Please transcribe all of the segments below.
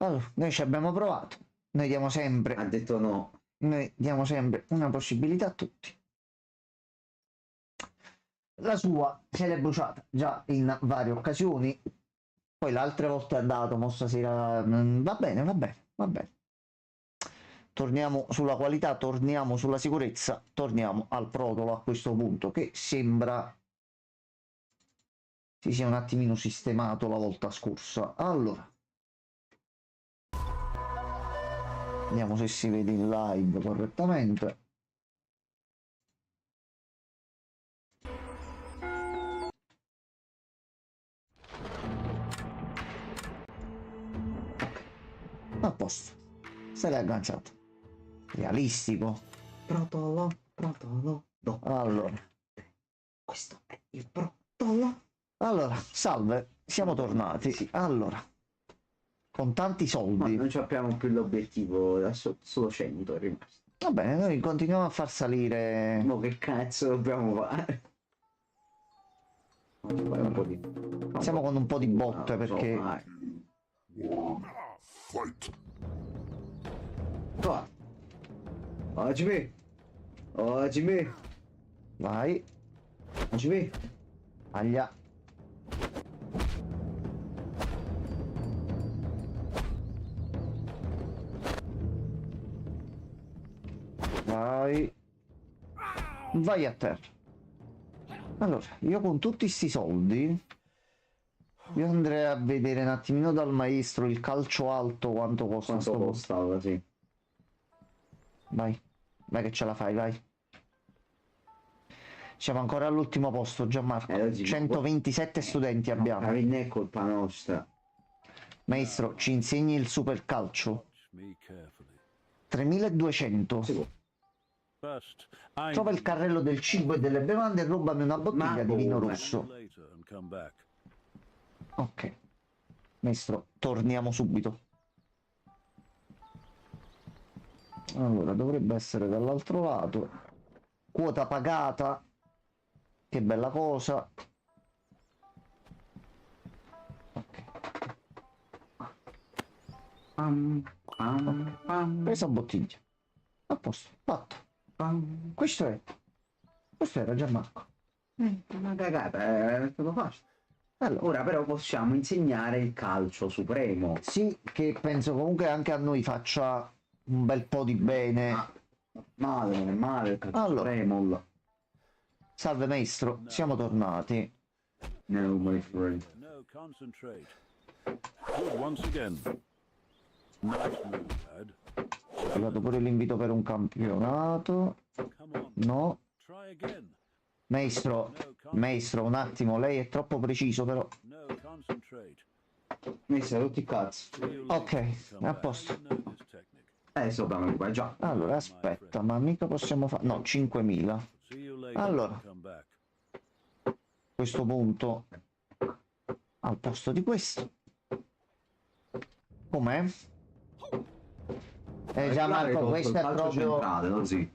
Allora, noi ci abbiamo provato, noi diamo sempre, Ha detto no. noi diamo sempre una possibilità a tutti. La sua se l'è bruciata già in varie occasioni, poi le altre volte è andato, mo stasera va bene, va bene, va bene. Torniamo sulla qualità, torniamo sulla sicurezza, torniamo al protolo a questo punto, che sembra si sia un attimino sistemato la volta scorsa. Allora, vediamo se si vede in live correttamente. A posto, se l'è agganciato. Realistico. Protolo, protolo. No. Allora, Questo è il protolo. allora, salve, siamo tornati. Sì. Allora, con tanti Ma soldi. non abbiamo più l'obiettivo, adesso solo 100 è rimasto. Va bene, noi continuiamo a far salire. Ma che cazzo dobbiamo fare? Un po' di... Siamo con un po' di botte perché. Oggi Vai, me. aglia. Vai. Vai a terra. Allora, io con tutti sti soldi io andrei a vedere un attimino dal maestro il calcio alto quanto costa. Quanto costava, sì. Vai, vai che ce la fai, vai. Siamo ancora all'ultimo posto, Gianmarco. Sì, 127 studenti abbiamo. Non è colpa nostra. Maestro, ci insegni il super calcio? 3200. Sì. Trova il carrello del cibo e delle bevande e rubami una bottiglia di vino come? rosso. Ok. Maestro, torniamo subito. Allora, dovrebbe essere dall'altro lato. Quota pagata. Che bella cosa. Ok. Presa bottiglia. A posto, fatto. Questo era Gianmarco. Una cagata, è stato facile. Allora, Ora però possiamo insegnare il calcio supremo. sì, che penso comunque anche a noi faccia un bel po' di bene. Male, non è male il calcio Allora. supremo. Salve maestro, siamo tornati. No, my friend. No, concentrate. Good once again. Nice move, lad. È arrivato pure l'invito per un campionato. Come on. No. Try again. Maestro, un attimo, lei è troppo preciso però. No, concentrate. Mi sei tutti i cazzi. See you Ok, later. Come a back. posto. You know this technique. Dobbiamo qua già. Allora, aspetta, ma mica possiamo fare. No, 5000. See you later. Allora. Come back. A questo punto, al posto di questo. Com'è? Gianmarco, questo è proprio. Così.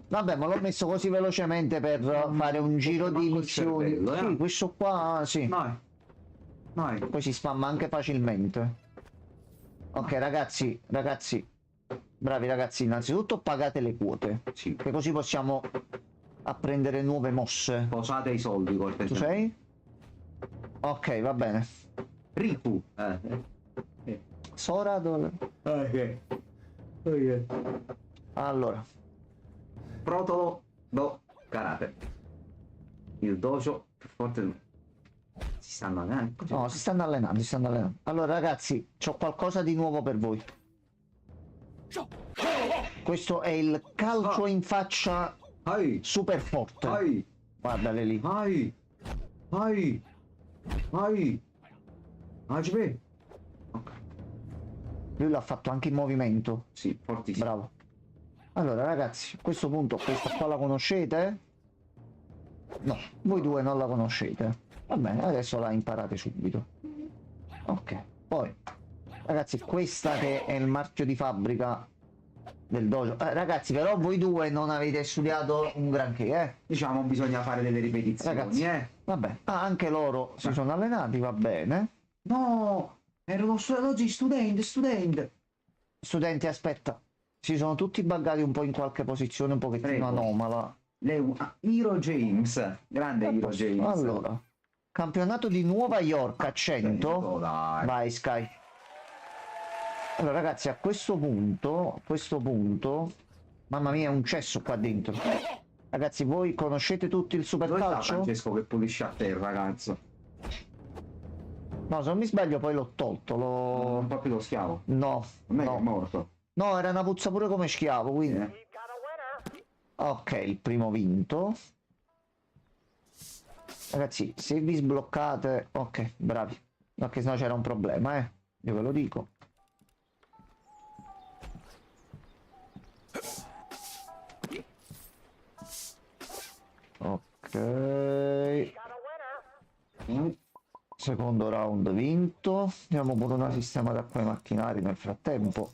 Vabbè, ma l'ho messo così velocemente per fare un giro di manco il missioni. cervello, Sì, questo qua, sì. Vai. Poi si spamma anche facilmente. Ok, ragazzi, bravi ragazzi, innanzitutto pagate le quote, Sì. che così possiamo apprendere nuove mosse. Posate i soldi, Tu sei? Ok, va bene. Riku. Sora dove? Allora, Protolo do karate. Il dojo più forte. Si stanno allenando. no, si stanno allenando. Allora ragazzi, c'ho qualcosa di nuovo per voi. Questo è il calcio in faccia super forte. Guardale lì. Agbe. Lui l'ha fatto anche in movimento. Sì, fortissimo. Bravo. Allora ragazzi, a questo punto questa qua la conoscete? No, voi due non la conoscete. Va bene, adesso la imparate subito. Ok, poi ragazzi, questa che è il marchio di fabbrica del dojo. Ragazzi, però voi due non avete studiato un granché, Diciamo, bisogna fare delle ripetizioni, Ragazzi, vabbè, anche loro si sono allenati, va bene. No, Erano oggi studente. Studenti, aspetta. Si sono tutti buggati un po' in qualche posizione un pochettino Prego. anomala. Hero James. Grande Hero James. Allora, campionato di Nuova York a 100. Dai. Vai Sky. Allora ragazzi, a questo punto, mamma mia, è un cesso qua dentro. Ragazzi, voi conoscete tutti il Dove sta supercalcio? Francesco che pulisce a terra, ragazzo? No, se non mi sbaglio poi l'ho tolto, Un po' più lo schiavo. No, Non è che è no. morto. No, era una puzza pure come schiavo, quindi... Eh. Ok, il primo vinto. Ragazzi, se vi sbloccate... Ok, bravi. Perché sennò c'era un problema, io ve lo dico. Ok. Secondo round vinto. Andiamo pure una sistemata qua ai macchinari nel frattempo.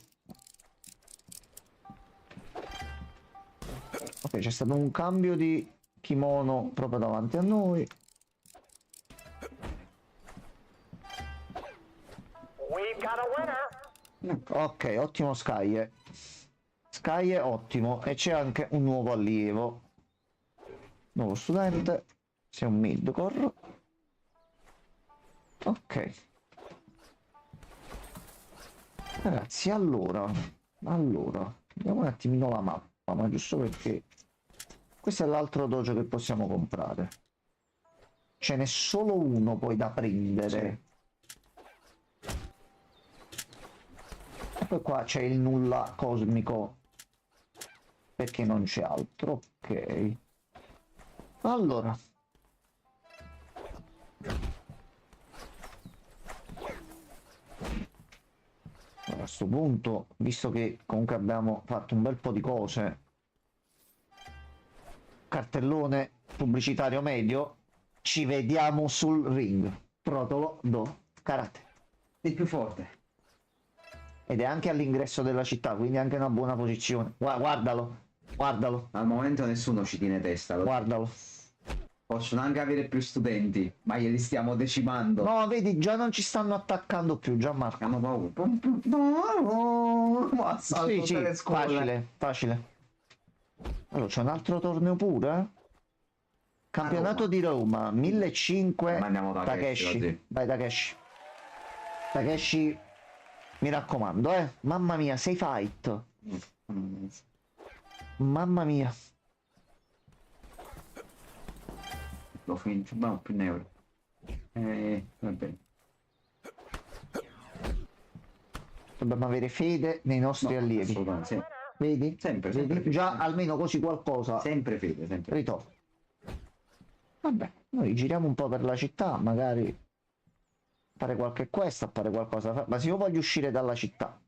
Ok, c'è stato un cambio di kimono proprio davanti a noi. Ok, ottimo Sky. Sky è ottimo e c'è anche un nuovo allievo. Nuovo studente. Sei un midcore. Ok. Ragazzi, allora, vediamo un attimino la mappa, ma giusto perché questo è l'altro dojo che possiamo comprare. Ce n'è solo uno poi da prendere. E poi qua c'è il nulla cosmico, perché non c'è altro. Ok. Allora. A questo punto, visto che comunque abbiamo fatto un bel po' di cose, cartellone pubblicitario medio, ci vediamo sul ring. Protolo do karate. Il più forte. Ed è anche all'ingresso della città, quindi anche una buona posizione. Guardalo, guardalo, Al momento nessuno ci tiene testa. guardalo. Possono anche avere più studenti, ma glieli stiamo decimando. No, vedi, già non ci stanno attaccando più, Gianmarco. Hanno paura. No, Sì, tutte sì, le scuole. facile, facile. Allora, c'è un altro torneo pure? Campionato Roma. di Roma, 1500. Ma andiamo da Takeshi. Takeshi. Vai Takeshi. Takeshi, mi raccomando, Mamma mia, 6 fight. Mamma mia. Lo finisco, abbiamo più neuro. Va bene. Dobbiamo avere fede nei nostri No, allievi. assolutamente, sì. Vedi? Sempre, Vedi? sempre. Già almeno così qualcosa Sempre fede, sempre. ritorna. Vabbè, noi giriamo un po' per la città, magari fare qualche quest, fare qualcosa. Ma se io voglio uscire dalla città,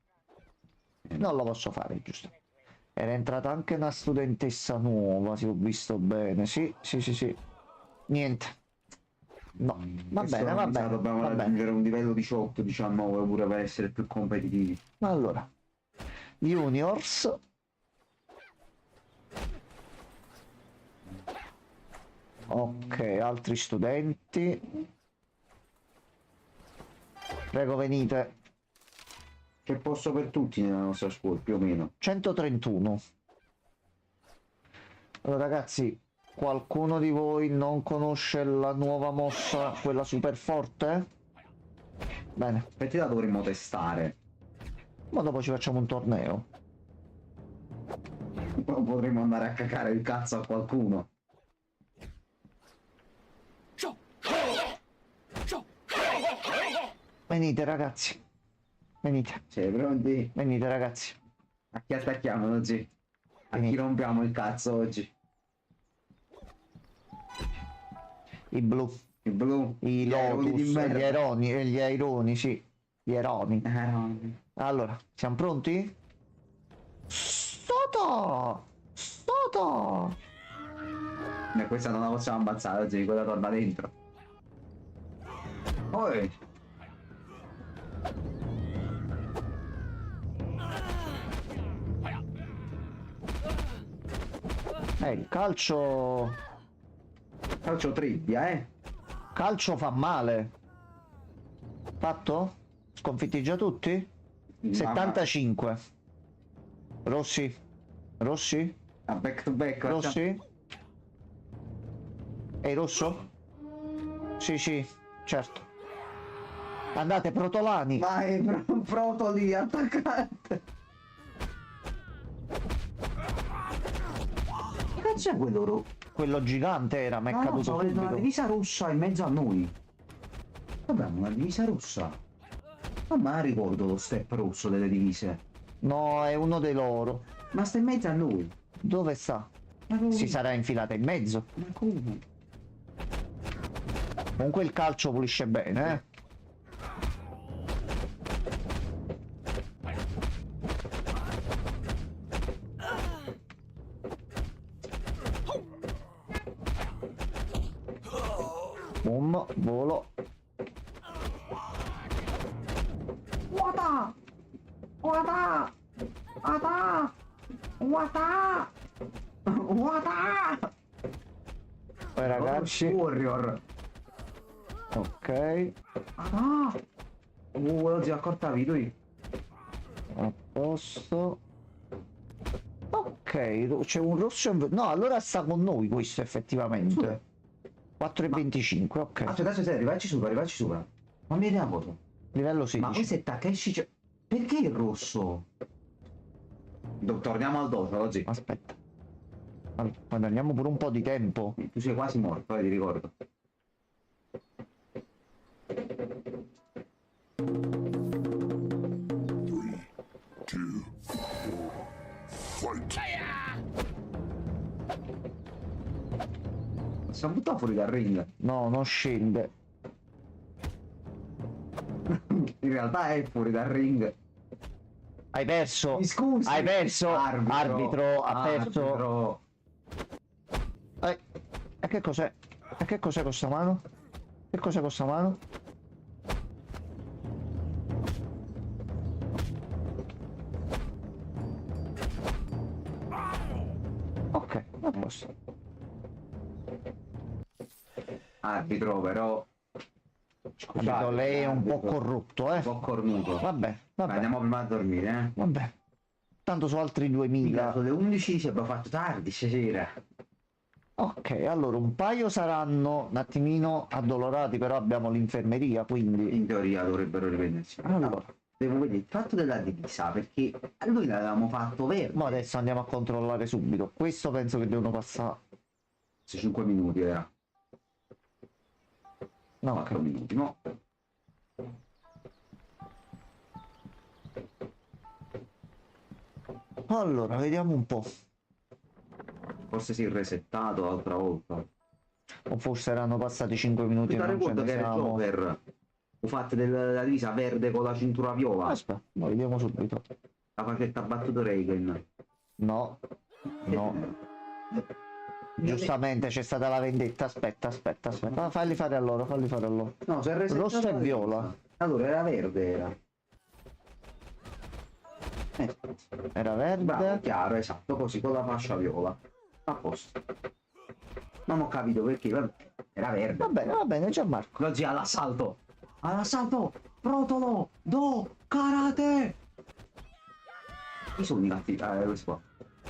non lo posso fare, giusto? Era entrata anche una studentessa nuova, se ho visto bene. Sì, sì, sì, sì. Niente. No, va Questo bene, va mi sa bene. Dobbiamo Va bene. raggiungere un livello 18, 19 pure per essere più competitivi. Allora, Juniors. Ok, altri studenti. Prego, venite. C'è posto per tutti nella nostra scuola, più o meno. 131. Allora, ragazzi, qualcuno di voi non conosce la nuova mossa, quella super forte? Bene, Perché la dovremmo testare? ma dopo ci facciamo un torneo. Potremmo andare a cacare il cazzo a qualcuno. Venite, ragazzi. Venite, Cioè, pronti? venite, ragazzi. A chi attacchiamo oggi? A chi rompiamo il cazzo oggi? I blu, Il blu? i Gli aironi lotus, merda. gli aironi, sì. Gli aironi. No. Allora, siamo pronti? Soto! Soto! E questa non la possiamo ammazzare oggi, quella torna dentro. Poi. Il calcio... Calcio tribbia, Calcio fa male. Fatto? Sconfitti già tutti? 75. Rossi? Rossi? A back to back. Rossi? Ehi, rosso? Sì, sì, certo. Andate, protolani. Vai, protoli, attaccate. Che cazzo è quello? Quello gigante era, mi è No, caduto stavo vedendo una subito. divisa rossa in mezzo a noi. Abbiamo una divisa rossa. Non me la ricordo lo step rosso delle divise. No, è uno dei loro. Ma sta in mezzo a noi. Dove sta? Ma come? Si sarà infilata in mezzo. Ma come? Comunque il calcio pulisce bene, eh. Boom, volo. Guarda! Guarda! Guarda! Guarda! Guarda! Poi ragazzi, Warrior! ok, Ah! Lo zio accortavi lui. a posto. Ok, c'è un rosso no, allora sta con noi questo effettivamente. 4,25, ok. Aspetta, arrivaci sopra. Ma mi vedi la foto? Livello Ma 16. questo è Takeshi. Perché il rosso? Torniamo al dojo oggi. Aspetta. Allora, guadagniamo pure un po' di tempo. Tu sei quasi morto, ti ricordo. Si è buttato fuori dal ring. No, non scende. In realtà è fuori dal ring. Hai perso. Mi scusi. Hai perso. Arbitro, ha perso. Arbitro. E che cos'è? E che cos'è questa mano? Che cos'è questa mano? Ok, a posto. Arbitro, però. Capito, lei è un po' arbitro. corrotto, Un po' cornuto. Vabbè, vabbè, Andiamo prima a dormire, eh. vabbè. Tanto su altri Mica 2000. sono le 11 si è fatto tardi stasera. Ok, allora un paio saranno un attimino addolorati, però abbiamo l'infermeria, quindi... In teoria dovrebbero riprendersi. Allora, Devo vedere il fatto della divisa, perché a lui l'avevamo fatto verde. ma adesso andiamo a controllare subito. Questo penso che devono passare... 5 minuti era. No, 4 ok. minuti, no? Allora, vediamo un po'. Forse si è resettato l'altra volta. O forse erano passati 5 minuti e Mi non ce ricordo ne che era siamo. Joker. Ho fatto della divisa verde con la cintura viola. Aspetta, lo vediamo subito. La facetta battuto Reagan. No, no. Giustamente c'è stata la vendetta. Aspetta. Falli fare a loro, falli fare a loro. No, si è resettato. Rosso e la viola. divisa. Allora era verde era. Era Bravo, verde. chiaro, esatto, così con la fascia viola. A posto. Non ho capito perché, vabbè, era verde. Va bene, Gianmarco. Oggi all'assalto. All'assalto! Protolo! Do! Karate! Chi sono i gatti? Questi qua.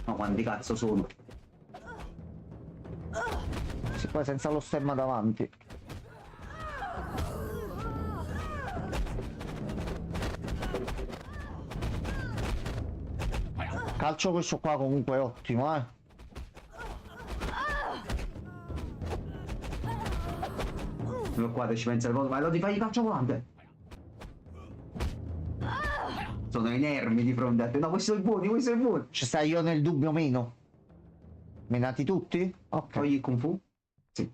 No, quanti cazzo sono? Sì, poi senza lo stemma davanti. Calcio questo qua comunque è ottimo, eh. Qua ci pensa il voto, ma lo ti fai il calcio volante? Sono inermi di fronte a te. No, questi sono i buoni, questi sono i buoni. Ci sta io nel dubbio meno. Menati tutti? Ok. Togli il kung fu? Sì.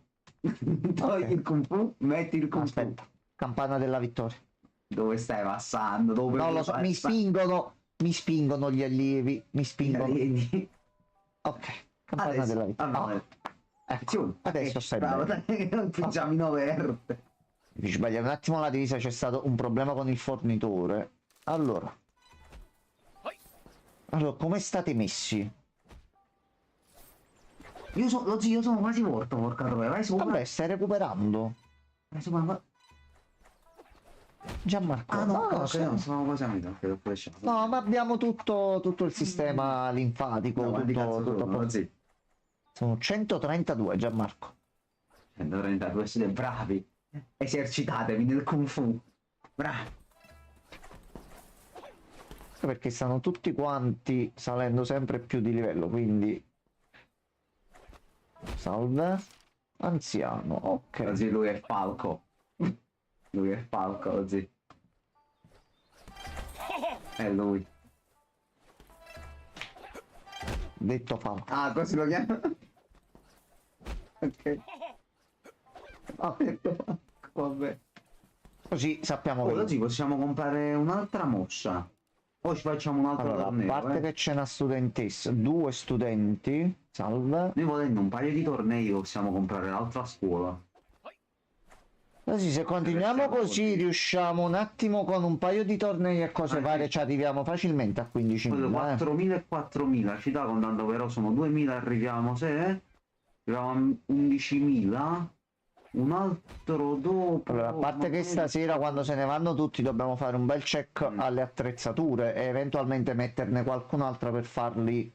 Togli il kung fu, metti il kung Aspetta. Campana della vittoria. fu. Dove stai passando? Dove Non lo so, mi spingono gli allievi, mi spingono. Vedi? Ok, campana Adesso, della vittoria. vabbè. Ecco, adesso stai bravo, bene. dai, non pigiamo in overte. Vi sbagliate un attimo la divisa, c'è stato un problema con il fornitore. Allora, come state messi? Lo zio, sono quasi morto, porca troia. Vai su. Vabbè, stai recuperando. Vai su, ma... Gianmarco. Ah no, no, ok, sì. no, sono quasi amico, credo pure c'è. No, ma abbiamo tutto il sistema linfatico, No, quanti tutto, cazzo tutto a sono? posto. Sì. Sono 132, Gianmarco. 132 siete bravi. Esercitatevi nel Kung Fu. Bravi. Perché stanno tutti quanti salendo sempre più di livello, quindi... Salve. Anziano, ok. Così lui è Falco. Lui è Falco, così. È lui. Detto Falco. Ah, così lo chiama? Ok. Ha detto Falco, vabbè. Così sappiamo Oh, che... così possiamo comprare un'altra mossa. Poi ci facciamo un altro Allora, a torneo, parte che c'è una studentessa, due studenti, salve. Noi volendo un paio di tornei possiamo comprare l'altra scuola. Così se continuiamo Siamo così così. riusciamo un attimo con un paio di tornei e cose Ah, varie, sì. ci arriviamo facilmente a 15.000. 4.000 e 4.000, ci dà contando però sono 2.000, arriviamo se? Arriviamo a 11.000. Un altro dopo. Allora, a parte che stasera quando se ne vanno tutti dobbiamo fare un bel check alle attrezzature e eventualmente metterne qualcun'altra per farli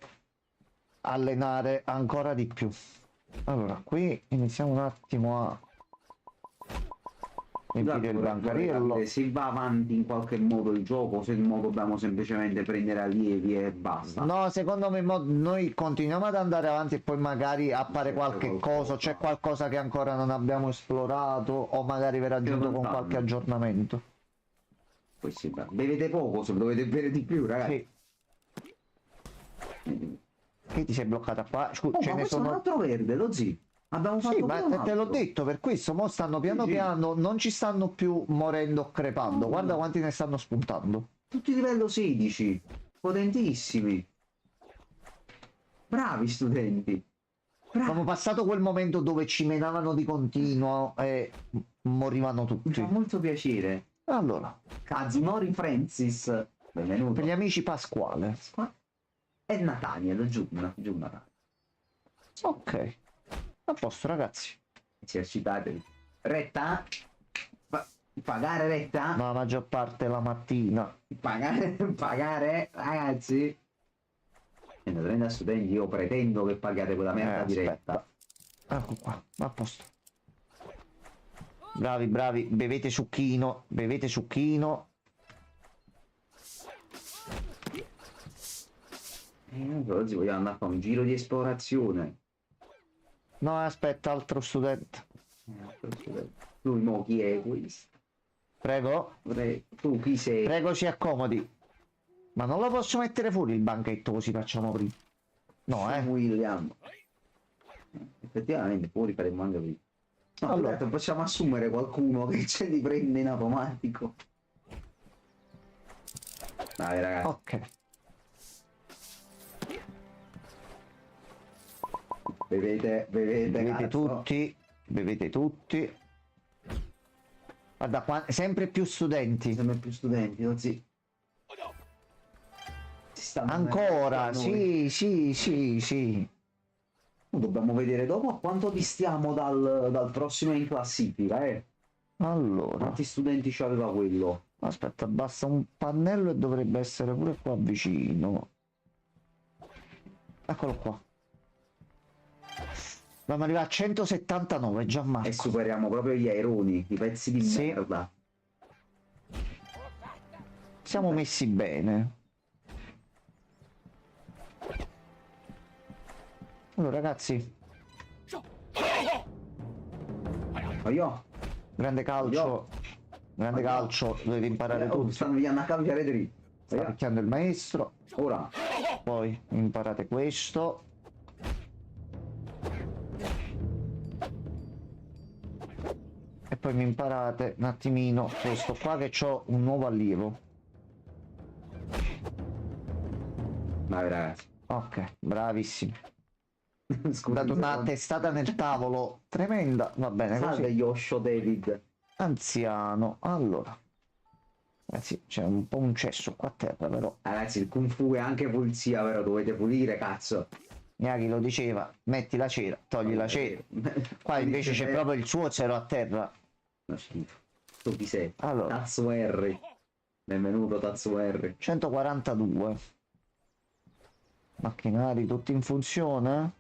allenare ancora di più. Allora, qui iniziamo un attimo a riempire il bancarillo. Se va avanti in qualche modo il gioco, se no dobbiamo semplicemente prendere allievi e basta. No, secondo me noi continuiamo ad andare avanti e poi magari appare C'è qualche qualcosa. cosa, c'è qualcosa che ancora non abbiamo esplorato o magari verrà aggiunto con lontano. qualche aggiornamento. Poi sì, bevete poco, se dovete bere di più, ragazzi. Sì. Che ti sei bloccata qua? Scusa, Oh, ce ma ne questo è un sono... altro verde, lo zi. Abbiamo fatto Sì, ma pure un te l'ho altro. detto, per questo mo stanno piano Sì, sì. piano, non ci stanno più morendo o crepando, No. guarda quanti ne stanno spuntando. Tutti livello 16. Potentissimi. Bravi studenti. Abbiamo Bravi. passato quel momento dove ci menavano di continuo e morivano Mi tutti. fa molto piacere. Allora, Kazunori Francis. Benvenuto. per gli amici Pasquale. E Nathaniel, giù Nathaniel. Ok, a posto ragazzi. Esercitatevi. Retta. Pagare retta. Ma la maggior parte la mattina. Pagare, ragazzi. 130 studenti, io pretendo che pagate quella merda diretta. Ecco qua, a posto. Bravi, bravi, bevete succhino, bevete succhino. Oggi vogliamo andare a fare un giro di esplorazione. No, aspetta, altro studente. Lui mo chi è questo? Prego, Tu chi sei? prego si accomodi. Ma non lo posso mettere fuori il banchetto così facciamo prima. No, William. Effettivamente fuori faremo anche prima. No, Allora. allora possiamo assumere qualcuno che ce li prende in automatico. Dai ragazzi. Ok. Bevete Bevete cazzo. tutti, bevete tutti. Guarda qua, sempre più studenti. Sempre più studenti, così. Si stanno Ancora, venendo a noi. sì. Dobbiamo vedere dopo a quanto distiamo dal prossimo in classifica, Allora, Quanti studenti c'aveva quello? aspetta, basta un pannello e dovrebbe essere pure qua vicino. Eccolo qua. Dobbiamo arrivare a 179, E Gianmarco. superiamo proprio gli aironi, i pezzi di Sì. merda. Siamo messi bene. Allora ragazzi, Ma io? grande calcio, grande calcio, dovete imparare tutti. Stanno via a cambiare dritto. Sta picchiando il maestro, Ora. poi imparate questo. E poi mi imparate un attimino questo qua che ho un nuovo allievo. Vai ragazzi. Ok, bravissimi. Scusa. Dato una testata nel tavolo tremenda, va bene Salve così. Yosho David. Anziano, allora. Ragazzi, c'è un po' un cesso qua a terra però. Ragazzi, il Kung Fu è anche pulizia, però dovete pulire, cazzo. Miyagi lo diceva, metti la cera, togli la cera. Qua invece c'è proprio il suo zero a terra. No, schifo. Tu chi sei? Allora, Tazzo R. Benvenuto Tazzo R. 142. Macchinari tutti in funzione.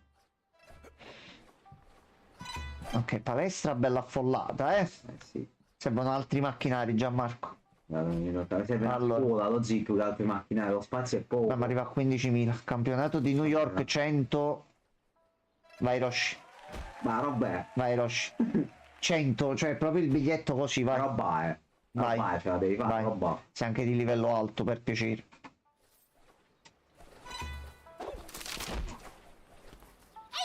Ok, palestra bella affollata, eh. Sì. Servono altri macchinari, Gianmarco. Serve una Allora. scuola, lo zip, le altre macchinari, lo spazio è poco. Dobbiamo arrivare a 15.000. Campionato di New York 100. Vai Roshi, Ma roba vai Roshi. 100, cioè proprio il biglietto così, vai. roba è. Vai. Roba è, ce la devi fare, Vai. roba. Sei anche di livello alto, per piacere.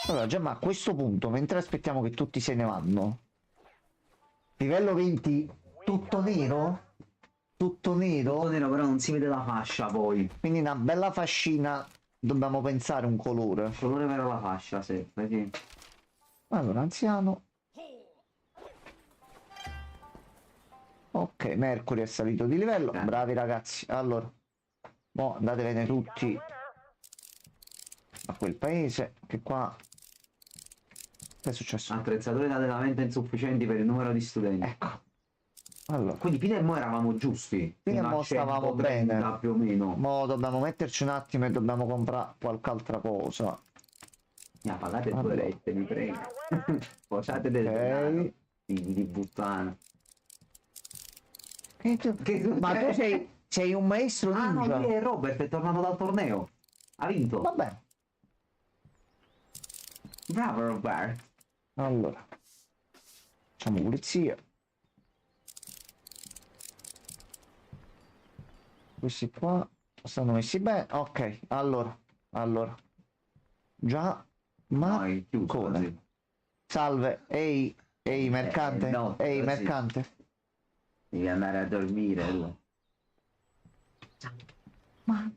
Allora, Gemma, a questo punto, mentre aspettiamo che tutti se ne vanno, livello 20, tutto nero? Tutto nero? Tutto nero, però non si vede la fascia poi. Quindi una bella fascina, dobbiamo pensare un colore. Il colore per la fascia, sì. Vedi? Allora, anziano. Ok, Mercury è salito di livello. Bravi ragazzi. Allora, mo andatevene tutti a quel paese, che qua... Che è successo? Attrezzature veramente insufficienti per il numero di studenti. Ecco. Allora, Quindi fino a mo eravamo giusti. fino a Fino mo a stavamo 130 bene. più o meno. Mo dobbiamo metterci un attimo e dobbiamo comprare qualche altra cosa. Mi ha pagate Allora. 2 lette, mi prego. Posate del denaro. Figli di puttana. Ma tu sei un maestro Ah no, ninja. lui è Robert, è tornato dal torneo. Ha vinto. Vabbè. Bravo Robert. Allora, facciamo pulizia. Questi qua stanno messi bene. Ok, allora. Già, No, è chiuso come? così. Salve, ehi, mercante, no, ehi, così. mercante. Devi andare a dormire. Ma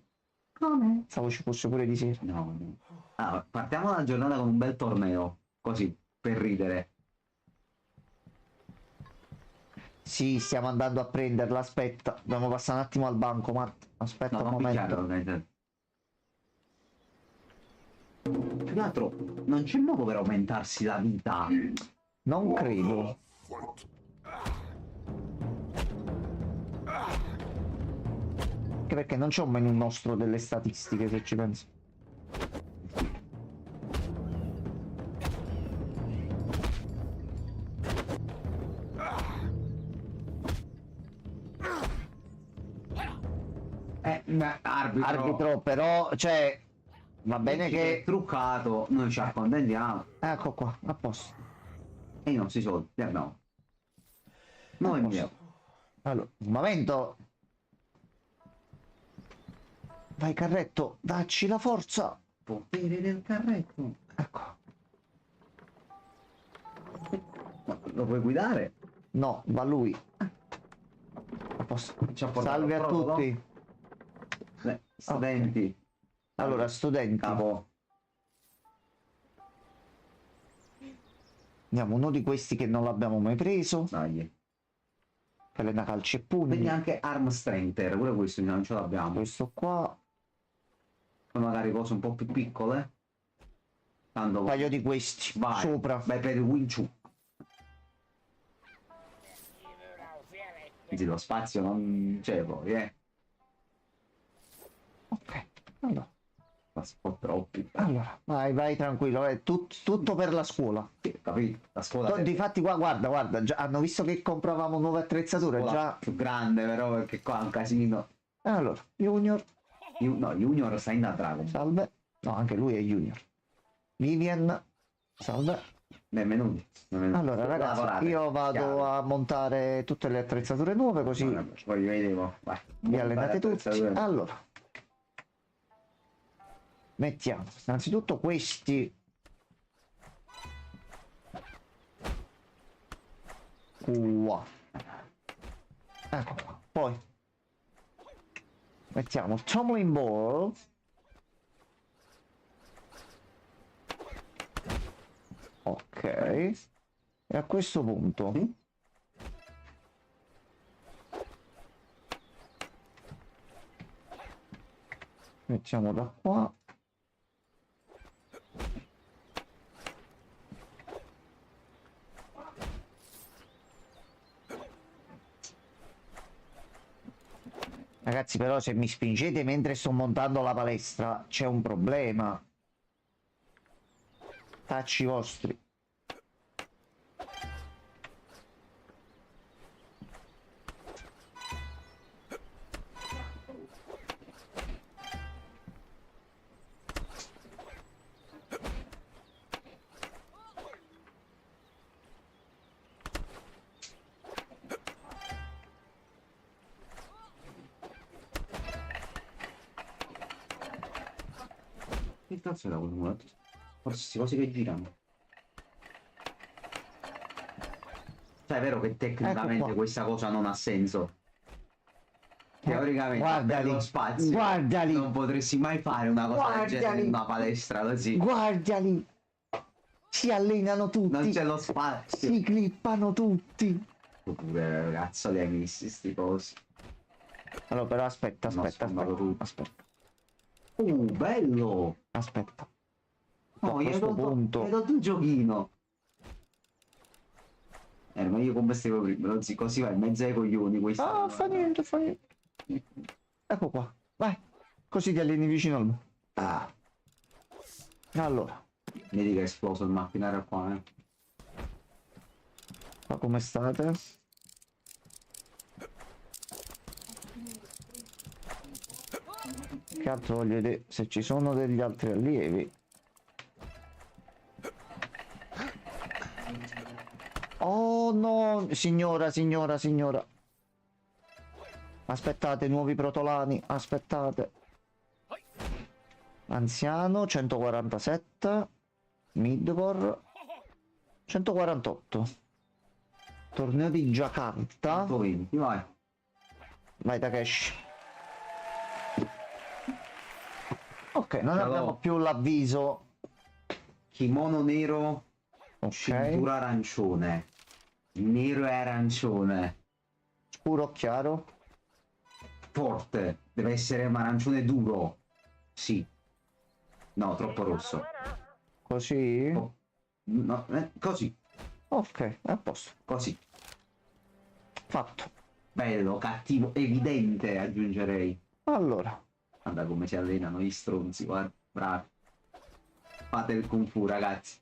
come? Stavo ci fosse pure di sera. No, no. Ah, partiamo dalla giornata con un bel torneo. Così, per ridere. Sì, stiamo andando a prenderla, aspetta. Dobbiamo passare un attimo al banco, Matt. Aspetta No, un non picchiarlo, momento. organizzato. Più che altro, non c'è modo per aumentarsi la vita. Non credo. Anche perché non c'è un menu nostro delle statistiche, se ci pensi. Arbitro, però, cioè, va bene È che... truccato, noi ci accontentiamo. Ecco qua, a posto. E i nostri soldi, li abbiamo. 9.000 euro. Allora, un momento. Vai carretto, dacci la forza. Potere del carretto. Ecco. Ma lo puoi guidare? No, va lui. A posto. Ci ha portato Salve a proprio, tutti. Studenti. Allora, studenti. Capo. Andiamo uno di questi che non l'abbiamo mai preso. Dai. Pelena calci e Quindi pugni. anche arm strengther, pure questo non ce l'abbiamo. Questo qua. Poi magari cose un po' più piccole. Tanto Un paio di questi. vai. Sopra. Vai per il Wing Chun. Quindi lo spazio non c'è poi, Ok. Allora. Ma un po' troppi. Allora, vai tranquillo. È tutto per la scuola. Sì, capito? La scuola è Difatti qua, guarda, già hanno visto che compravamo nuove attrezzature. Già. più grande però perché qua è un casino. Allora, Junior. No, Junior sta in da Dragon. Salve. No, anche lui è Junior. Vivian. Salve. Benvenuti. Allora ragazzi, Lavorate. io vado Chiaro. a montare tutte le attrezzature nuove così Poi vedevo. Vai. vi allenate tutti. Attrezzature. Allora, mettiamo innanzitutto questi qua. Ecco qua. Poi mettiamo il tumbling ball. Ok. E a questo punto mettiamo da qua. Ragazzi, però se mi spingete mentre sto montando la palestra, c'è un problema. Tacci vostri. Che cazzo è da quel muro? Forse queste cose che girano. Cioè, è vero che tecnicamente qua. questa cosa non ha senso. Teoricamente, Guardali, per lo spazio, guardali. non potresti mai fare una cosa del genere Guardali. in una palestra così. Guardali. Si allenano tutti. Non c'è lo spazio. Si clippano tutti. Pure, cazzo, li hai visti sti cosi? Allora, però aspetta, No, aspetta, sfondato aspetta, tutto. aspetta, Bello! aspetta. No, A gli hai questo dato punto. un giochino. Ma io come stavo prima, non si così va in mezzo ai coglioni questi. Ah, fa niente, fa niente. Ecco qua, vai. Così ti alleni vicino al muro. Ah, Allora, vedi che è esploso il macchinario qua, eh. ma come state? Che altro voglio vedere se ci sono degli altri allievi. Oh no, signora, signora, signora. Aspettate, nuovi protolani, aspettate. Anziano, 147. Midwar, 148. Torneo di Jakarta. 120, vai. Vai Takeshi. Ok, non Ciao. abbiamo più l'avviso. Kimono nero, Ok. cintura arancione. Nero e arancione. Scuro o chiaro? Forte, deve essere un arancione duro. Sì. No, troppo rosso. Così? Oh, no, così, Ok, è a posto. così. Fatto. Bello, cattivo, evidente, aggiungerei. Allora, Guarda come si allenano gli stronzi, guarda, bravi. Fate il Kung Fu, ragazzi.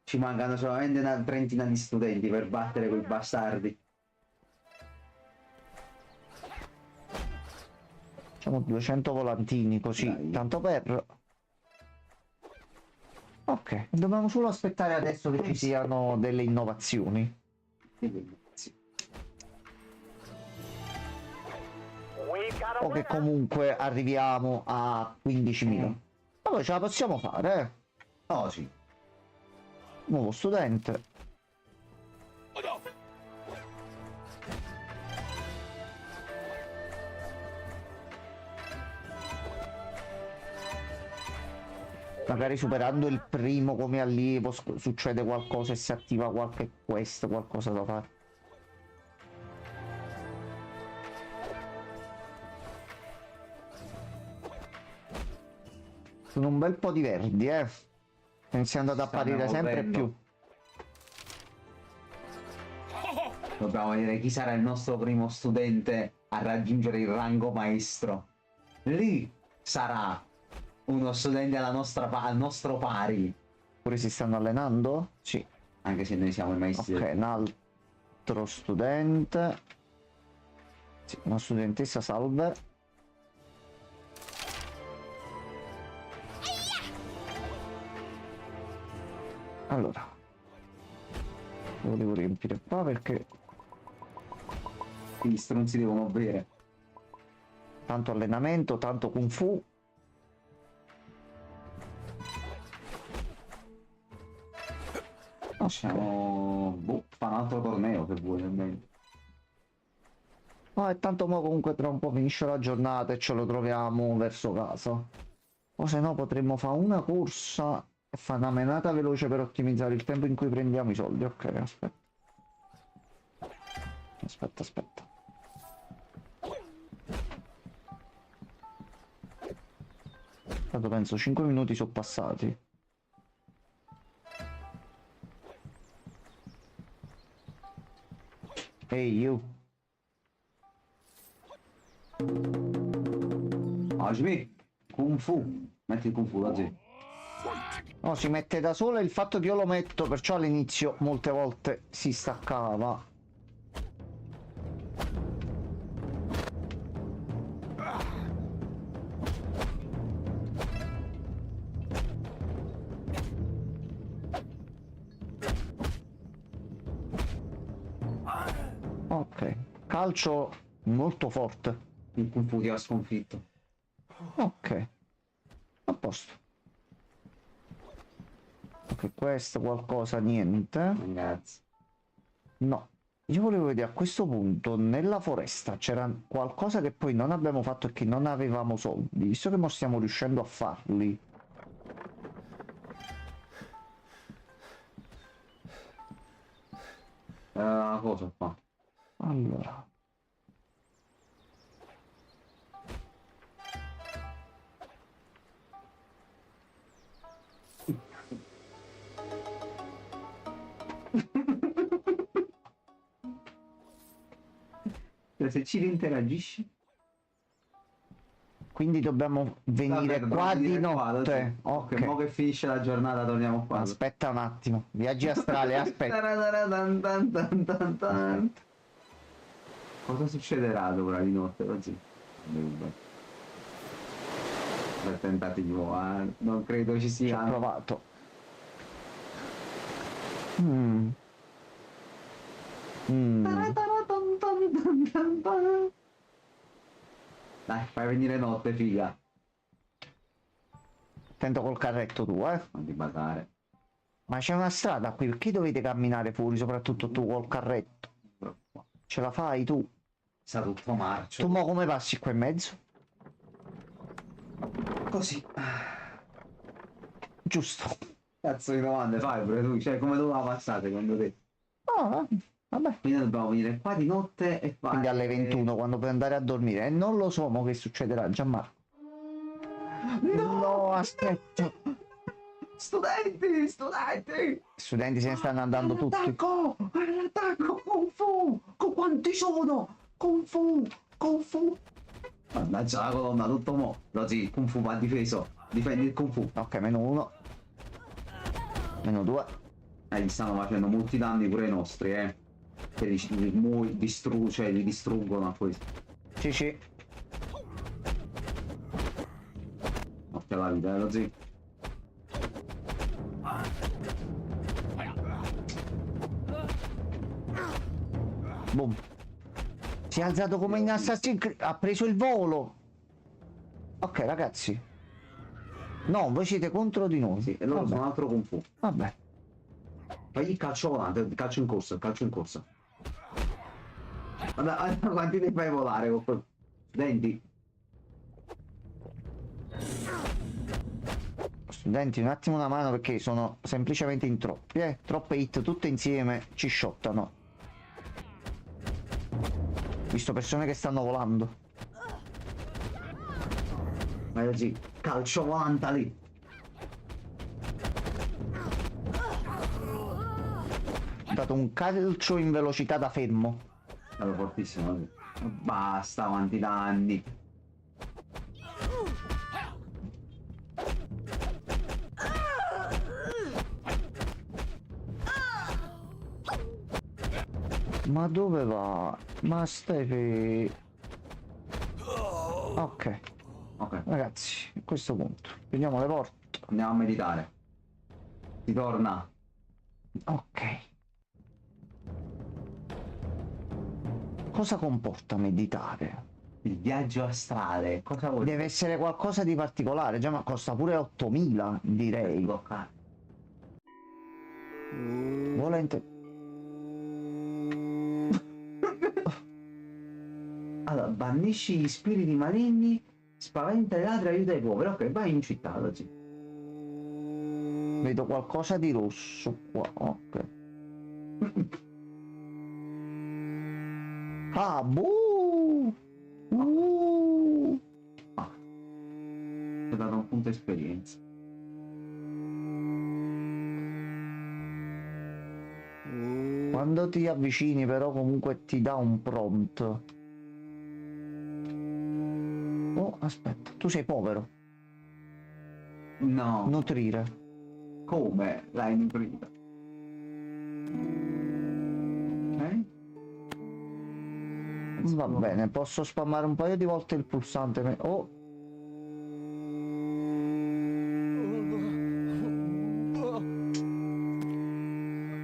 Ci mancano solamente una trentina di studenti per battere quei bastardi. facciamo 200 volantini così, Dai. tanto per... Ok, dobbiamo solo aspettare adesso che ci siano delle innovazioni. Sì. O che comunque arriviamo a 15.000. Vabbè, ce la possiamo fare, eh? Oh sì. Nuovo studente. Magari superando il primo come allievo succede qualcosa e si attiva qualche quest, qualcosa da fare. Sono un bel po' di verdi, iniziando ad apparire sempre più. Dobbiamo vedere chi sarà il nostro primo studente a raggiungere il rango maestro. Lì sarà uno studente al nostro pari. Pure si stanno allenando? Sì. Anche se noi siamo i maestri. Ok, un altro studente. Sì, una studentessa, salve. Allora, lo devo riempire qua perché Quindi stronzi devono bere. tanto allenamento, tanto kung fu. Possiamo... boh, fare un altro torneo se vuoi almeno. No, e tanto mo comunque tra un po' finisce la giornata e ce lo troviamo verso casa. O se no potremmo fare una corsa e fare una menata veloce per ottimizzare il tempo in cui prendiamo i soldi. Ok, aspetta. Aspetta, aspetta. Tanto penso 5 minuti sono passati. Ehi, you. Ajmi, Kung Fu. Metti il Kung Fu, oggi. No, si mette da solo e il fatto che io lo metto, perciò all'inizio molte volte si staccava. Ok, calcio molto forte. Il Kung Fu ti ha sconfitto. Ok, a posto. Ok, questo qualcosa, niente. Ragazzi. No, io volevo vedere a questo punto nella foresta c'era qualcosa che poi non abbiamo fatto e che non avevamo soldi, visto che non stiamo riuscendo a farli. Cosa qua? Allora, Se ci interagisci. quindi dobbiamo venire Vabbè, qua di venire qua, notte. Ok, mo che finisce la giornata torniamo qua. Aspetta un attimo, viaggi astrali, aspetta. Cosa succederà dopo di notte oggi? Per tentativo, non credo ci Ci ho sia. provato. Mm. Mm. Dai, fai venire notte, figa. Attento col carretto tu, eh. Non ti basare. Ma c'è una strada qui, perché dovete camminare fuori, soprattutto tu col carretto? Ce la fai tu? Sa tutto marcio. Tu mo come passi qua in mezzo? Così. Giusto. Cazzo di domande fai pure tu? Cioè, come doveva passare secondo te? Ah, vabbè. Quindi dobbiamo venire qua di notte e fare... Quindi alle 21 quando puoi andare a dormire. E non lo so mo che succederà, Gianmarco. No, aspetta. Studenti, studenti! Studenti se ne stanno andando tutti. All'attacco! All'attacco! Kung Fu! Quanti sono? Kung Fu! Kung Fu! Mannaggia la colonna, tutto mo. Rosy, Kung Fu va difeso. Difendi il Kung Fu. Ok, -1. -2. Gli stanno facendo molti danni pure i nostri, Che li distruggono a questo. Sì, sì. Occhio alla vita, Rosy. Boom. Si è alzato come in Assassin's Creed. Ha preso il volo. Ok, ragazzi. No, voi siete contro di noi. Sì, e loro sono un altro Kung Fu. Vabbè. Fagli il calcio volante, calcio in corsa, calcio in corsa. Guarda, quanti ne fai volare con quel... Denti. Studenti, un attimo una mano perché sono semplicemente in troppi, troppe hit tutte insieme ci shottano. Visto persone che stanno volando. Vai così, calcio volante lì. Ho dato un calcio in velocità da fermo. Allora, fortissimo. Così. Basta, quanti danni. Ma dove va? Ma stai... Ok. Ok, Ragazzi, a questo punto vediamo le porte. andiamo a meditare. Si torna. Ok. Cosa comporta meditare? Il viaggio astrale. Cosa vuoi Deve essere qualcosa di particolare, già ma costa pure 8000, direi. bloccare? Volente... Allora, bannisci gli spiriti maligni, spaventa i ladri, aiuta i poveri. Ok, vai in città oggi. Vedo qualcosa di rosso qua, ok. Ah, buh! Ti ho dato un punto esperienza. Quando ti avvicini però comunque ti dà un prompt. Oh, aspetta, tu sei povero. No. Nutrire. Come l'hai nutrita? Ok. Va bene, posso spammare un paio di volte il pulsante. Oh,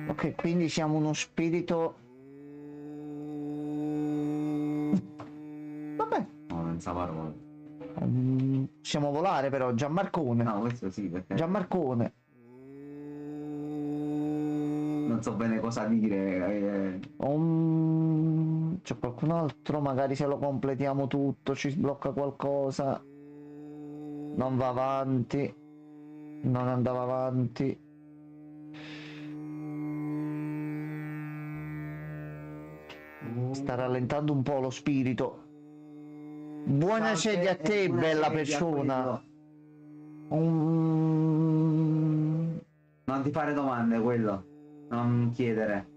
ok, quindi siamo uno spirito. Vabbè, No, non sa parola. possiamo volare però, Gianmarcone. No, questo sì, perché Gianmarcone. non so bene cosa dire. C'è qualcun altro? Magari se lo completiamo tutto ci sblocca qualcosa. Non va avanti. Non andava avanti. Sta rallentando un po' lo spirito. Buona sedia a te, Buona bella sedia a persona. quello. Non ti fare domande, quello. Non chiedere.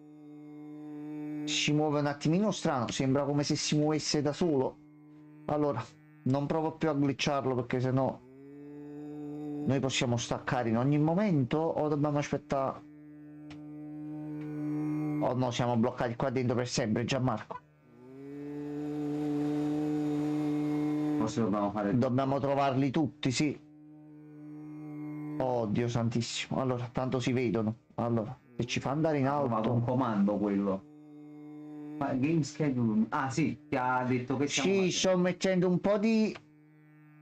Si muove un attimino strano, sembra come se si muovesse da solo. Allora, non provo più a glitcharlo perché sennò noi possiamo staccare in ogni momento o dobbiamo aspettare. Oh no, siamo bloccati qua dentro per sempre, Gianmarco. Forse dobbiamo fare. Dobbiamo trovarli tutti, sì. Oh Dio santissimo. Allora, tanto si vedono. Allora, se ci fa andare in Ha trovato un alto. comando quello. Game schedule. Ah sì, ti ha detto che siamo. Sì, sto mettendo un po' di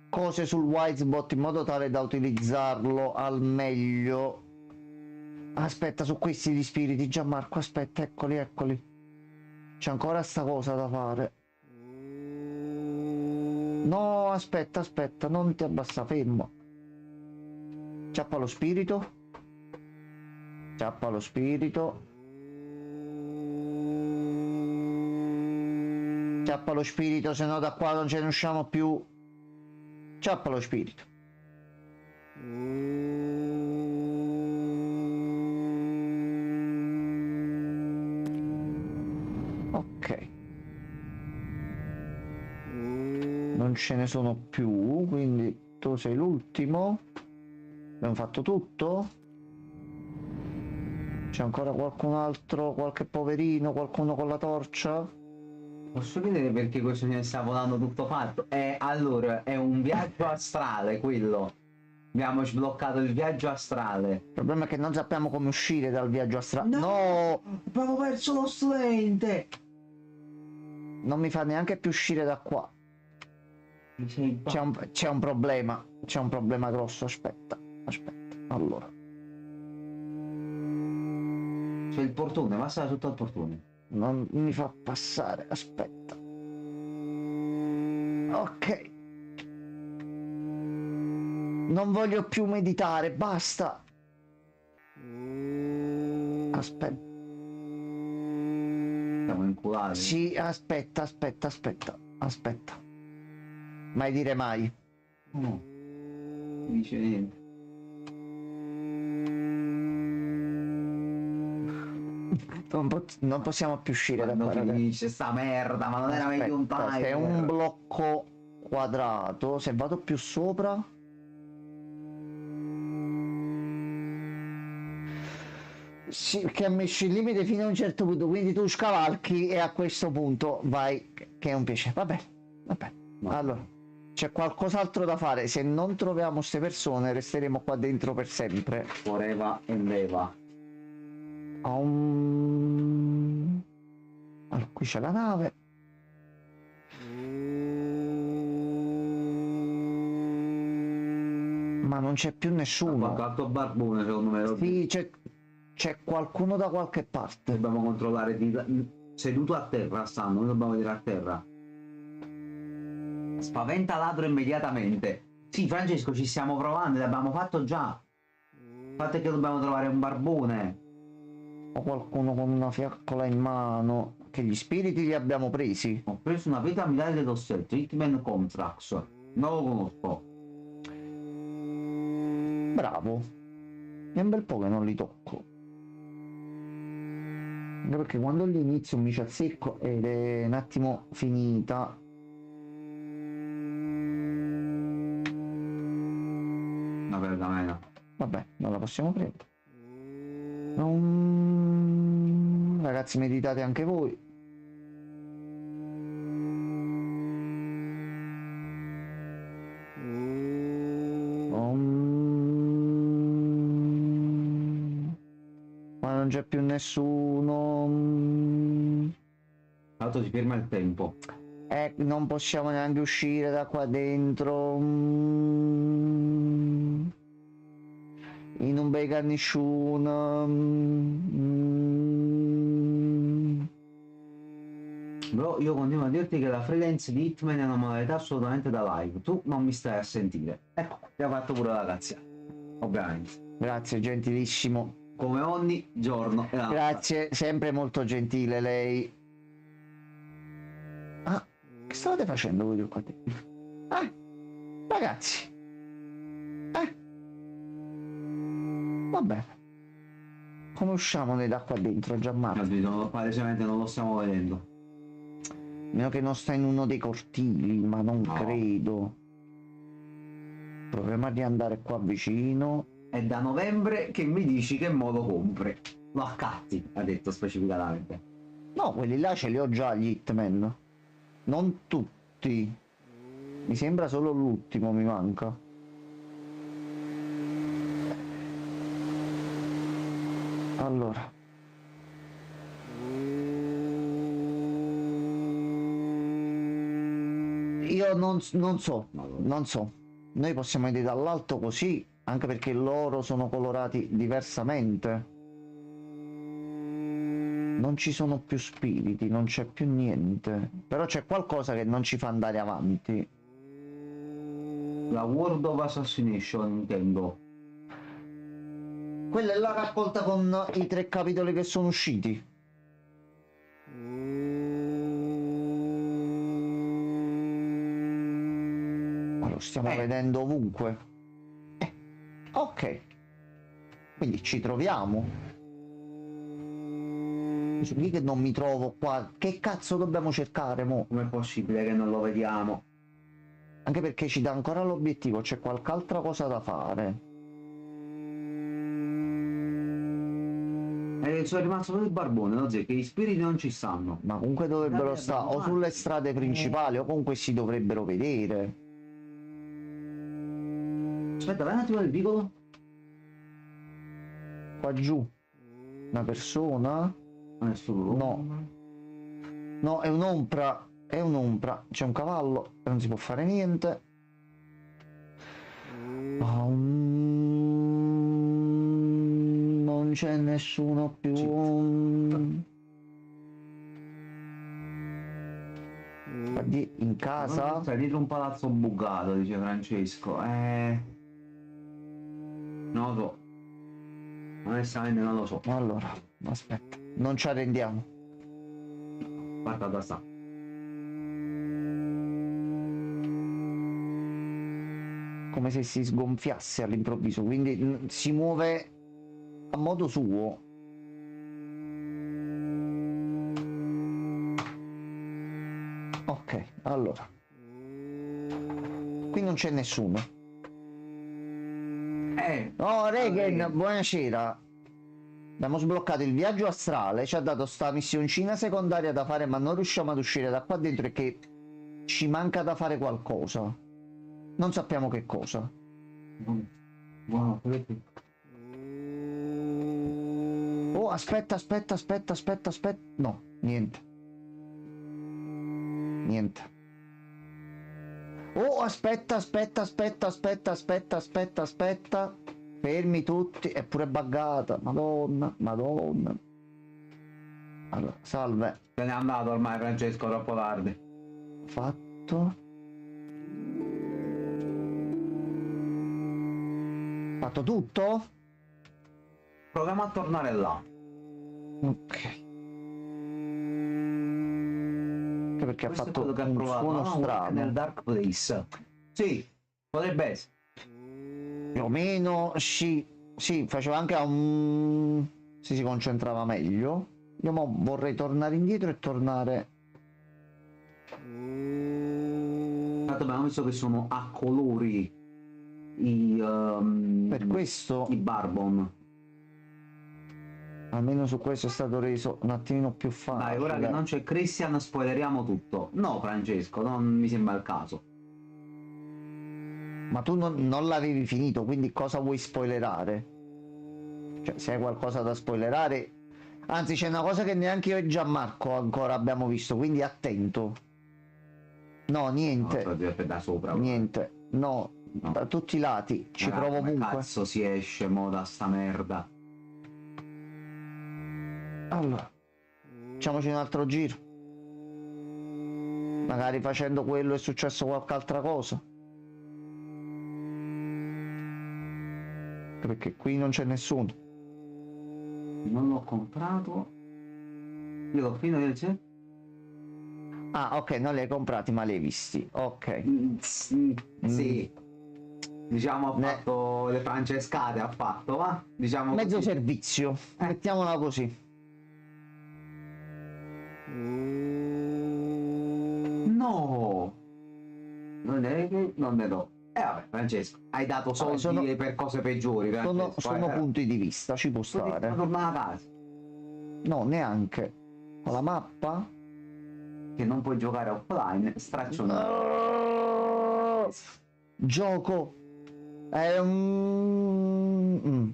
cose sul whitespot in modo tale da utilizzarlo al meglio. Aspetta, su questi gli spiriti, Gianmarco, aspetta, eccoli, eccoli. C'è ancora sta cosa da fare. No, aspetta, aspetta, non ti abbassa, fermo. Ciappa lo spirito. Ciappa lo spirito. Ciappa lo spirito, se no da qua non ce ne usciamo più. Ciappa lo spirito. Ok. Non ce ne sono più, quindi tu sei l'ultimo. Abbiamo fatto tutto. C'è ancora qualcun altro, qualche poverino, qualcuno con la torcia? Posso vedere perché questo ne sta volando tutto fatto? Allora, è un viaggio astrale quello. Abbiamo sbloccato il viaggio astrale. Il problema è che non sappiamo come uscire dal viaggio astrale. No! Abbiamo perso lo studente! Non mi fa neanche più uscire da qua. C'è un problema. C'è un problema grosso. Aspetta. Aspetta. Allora. C'è il portone, passa sotto al portone. Non mi fa passare. Aspetta. Ok. Non voglio più meditare. Basta. Aspetta. Siamo inculati. Sì, aspetta, aspetta, aspetta. Aspetta. Mai dire mai. No. Non dice niente. Non possiamo più uscire da Quando qua, ragazzi. finisce sta merda, ma non era meglio un Aspetta, se è un timer? blocco quadrato, se vado più sopra. Sì, che ha messo il limite fino a un certo punto, quindi tu scavalchi e a questo punto vai, che è un piacere. Vabbè, vabbè. No. Allora, c'è qualcos'altro da fare. Se non troviamo queste persone, resteremo qua dentro per sempre. Foreva e leva. Allora, qui c'è la nave. Ma non c'è più nessuno. Quanto barbone secondo me. Sì, c'è qualcuno da qualche parte. Dobbiamo controllare seduto a terra stanno, noi dobbiamo vedere a terra. Spaventa ladro immediatamente. Sì, Francesco, ci stiamo provando, l'abbiamo fatto già. Il fatto è che dobbiamo trovare un barbone. O qualcuno con una fiaccola in mano. Che gli spiriti li abbiamo presi. Ho preso una vita militare dello stealth, Treatment Contracts. Non lo conosco. Bravo. È un bel po' che non li tocco. Anche perché quando li inizio mi ci azzecco ed è un attimo finita. Una pergamena. Vabbè, non la possiamo prendere. Ragazzi, meditate anche voi. Ma non c'è più nessuno. Tanto si ferma il tempo. Non possiamo neanche uscire da qua dentro. In un bel nessuno. Bro, io continuo a dirti che la freelance di Hitman è una modalità assolutamente da live. Tu non mi stai a sentire. Ecco, ti ha fatto pure la cazzia. Ovviamente. Grazie, gentilissimo. Come ogni giorno. Grazie, sempre molto gentile lei. Ah, che stavate facendo voi due qua dentro? Ragazzi. Va bene. Come usciamo noi da qua dentro, Gianmarco? Palesemente non lo stiamo vedendo. Meno che non sta in uno dei cortili, ma non No. credo. Proviamo a riandare qua vicino. È da novembre che mi dici che mo lo compri. Lo accatti, ha detto specificatamente. No, quelli là ce li ho già gli Hitman. Non tutti. Mi sembra solo l'ultimo mi manca. Allora. Io non so. Noi possiamo vedere dall'alto così, anche perché loro sono colorati diversamente. Non ci sono più spiriti, non c'è più niente. Però c'è qualcosa che non ci fa andare avanti. La World of Assassination, intendo. Quella è la raccolta con i 3 capitoli che sono usciti. Ma lo stiamo vedendo ovunque. Ok. Quindi ci troviamo. Sono lì che non mi trovo qua. Che cazzo dobbiamo cercare, mo? Com'è possibile che non lo vediamo? Anche perché ci dà ancora l'obiettivo, c'è qualche altra cosa da fare. Sono rimasto solo il barbone, lo zio, che gli spiriti non ci stanno. Ma comunque dovrebbero Vabbè, stare o abbiamo sulle fatto. strade principali o comunque si dovrebbero vedere. Aspetta, vai un attimo nel vicolo. Qua giù. Una persona? Nessuno. No. No, è un'ombra. È un'ombra. C'è un cavallo e non si può fare niente. Non c'è nessuno più. Qua in casa? Stai dietro un palazzo bucato, dice Francesco. Non lo so. Onestamente non lo so. Allora, aspetta. Non ci arrendiamo. Guarda da sta. Come se si sgonfiasse all'improvviso, quindi si muove a modo suo. Ok, allora. Qui non c'è nessuno. Oh, Regan, buonasera. Abbiamo sbloccato il viaggio astrale, ci ha dato sta missioncina secondaria da fare, ma non riusciamo ad uscire da qua dentro perché ci manca da fare qualcosa. Non sappiamo che cosa. Wow. Oh, aspetta. No, niente. Niente. Oh, aspetta. Fermi tutti, è pure buggata. Madonna. Allora, salve. Se n'è andato ormai Francesco, troppo tardi. Fatto tutto? Proviamo a tornare là. Ok. Anche perché ha Questo è fatto quello che ha un provato. suono Nel strano. Dark Place. Sì, potrebbe essere. Più o meno, sì, faceva anche un... si concentrava meglio. Io mo vorrei tornare indietro e tornare... Tanto abbiamo visto che sono a colori. Per questo, i Barbon. almeno su questo è stato reso un attimino più facile. Dai, ora che non c'è Christian, spoileriamo tutto. No, Francesco, non mi sembra il caso. Ma tu non l'avevi finito, quindi cosa vuoi spoilerare? Cioè, se hai qualcosa da spoilerare... Anzi, c'è una cosa che neanche io e Gianmarco ancora abbiamo visto, quindi attento. No, niente. No, da sopra. Niente. No, No. da tutti i lati. Ci Raga, provo come ovunque. cazzo si esce mo da sta merda? Allora, facciamoci un altro giro. Magari facendo quello è successo qualche altra cosa. Perché qui non c'è nessuno. Non l'ho comprato. Io l'ho finito del set. Ah, ok, non li hai comprati, ma li hai visti. Ok. Sì. Diciamo ha Ne- fatto le francescate, ha fatto, va? Diciamo Mezzo così. servizio. Mettiamola così. No! Non ne do. Vabbè, Francesco, hai dato soldi sono- per cose peggiori, Sono, Francesco. sono punti di vista, ci può stare. Tornare a casa. No, neanche. Con la mappa? Che non puoi giocare offline, straccio no. Oh! Gioco. È un...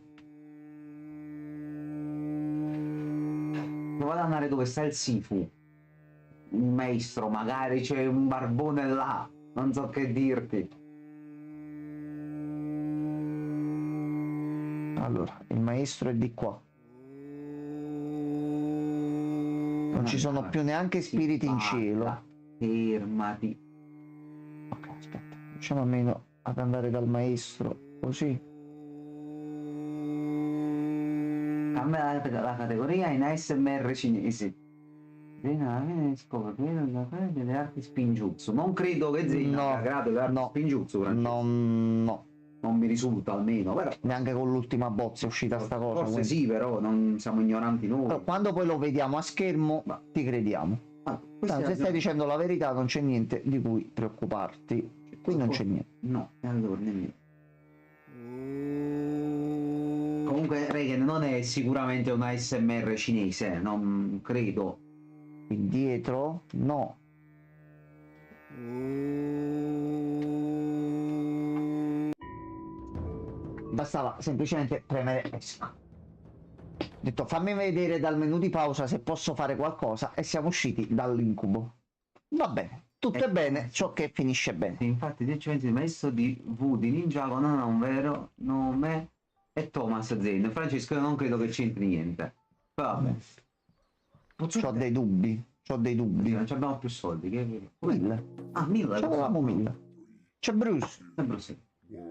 Prova ad andare dove sta il Sifu. Il maestro, magari c'è un barbone là. Non so che dirti. Allora, il maestro è di qua. Non ci sono più neanche spiriti in cielo. Fermati. Ok, aspetta. Riusciamo almeno ad andare dal maestro così. Cambia la categoria in ASMR cinesi. Zena scopre delle arti spinjutsu. Non credo che Zena No, abbia creato le arti no, spinjutsu, Francesco. No. Non mi risulta almeno, però. Neanche con l'ultima bozza è uscita sta cosa. Forse quindi. sì, però non siamo ignoranti noi. Allora, quando poi lo vediamo a schermo, Ma- ti crediamo. Ah, Tanto, se stai dicendo la verità non c'è niente di cui preoccuparti. Qui non c'è niente. No, allora nemmeno. Comunque Regen non è sicuramente un ASMR cinese, non credo. Qui dietro, no. Bastava semplicemente premere esca. Ho detto fammi vedere dal menu di pausa se posso fare qualcosa e siamo usciti dall'incubo. Va bene, tutto è bene, ciò che finisce bene. Infatti il maestro di V di Ninjago non ha un vero nome, è Thomas Zane. Francesco, io non credo che c'entri niente. Però vabbè. C'ho dei dubbi, Non abbiamo più soldi. Che... 1000. Ah, 1000. C'avevamo 1000. C'è Bruce.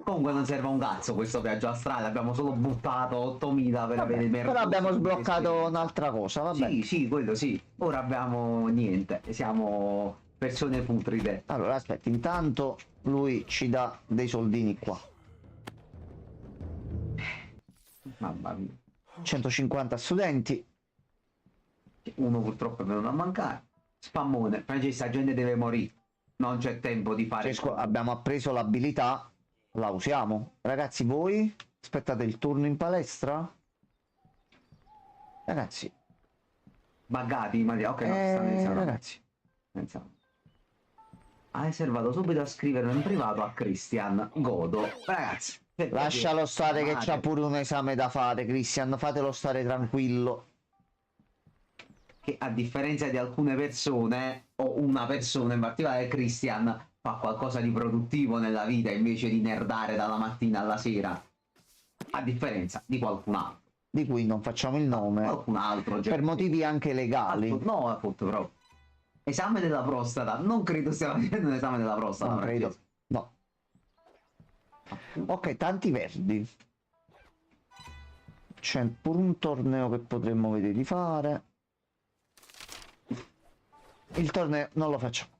Comunque non serve a un cazzo questo viaggio astrale, abbiamo solo buttato 8000 per avere il Però abbiamo sbloccato un'altra cosa, vabbè. Sì, quello sì. Ora abbiamo niente, siamo persone putride. Allora, aspetta, intanto lui ci dà dei soldini qua. Mamma mia. 150 studenti. Uno purtroppo è venuto a mancare. Spammone, Francesca, la gente deve morire. Non c'è tempo di fare. Abbiamo appreso l'abilità, la usiamo. Ragazzi, voi aspettate il turno in palestra? Ragazzi, Buggati, ma ok, no, sta pensando. ragazzi, Pensavo. Hai servato subito a scriverlo in privato a Christian. Godo. Ragazzi, per lascialo stare che amate. c'ha pure un esame da fare, Christian, fatelo stare tranquillo. Che a differenza di alcune persone, o una persona in particolare, Christian fa qualcosa di produttivo nella vita invece di nerdare dalla mattina alla sera. A differenza di qualcun altro. Di cui non facciamo il nome, Qualcun altro. per motivi anche legali. No, appunto, però. Esame della prostata. Non credo stia facendo un esame della prostata. Non credo. No. Ok, tanti verdi. C'è pure un torneo che potremmo vedere di fare. Il torneo non lo facciamo.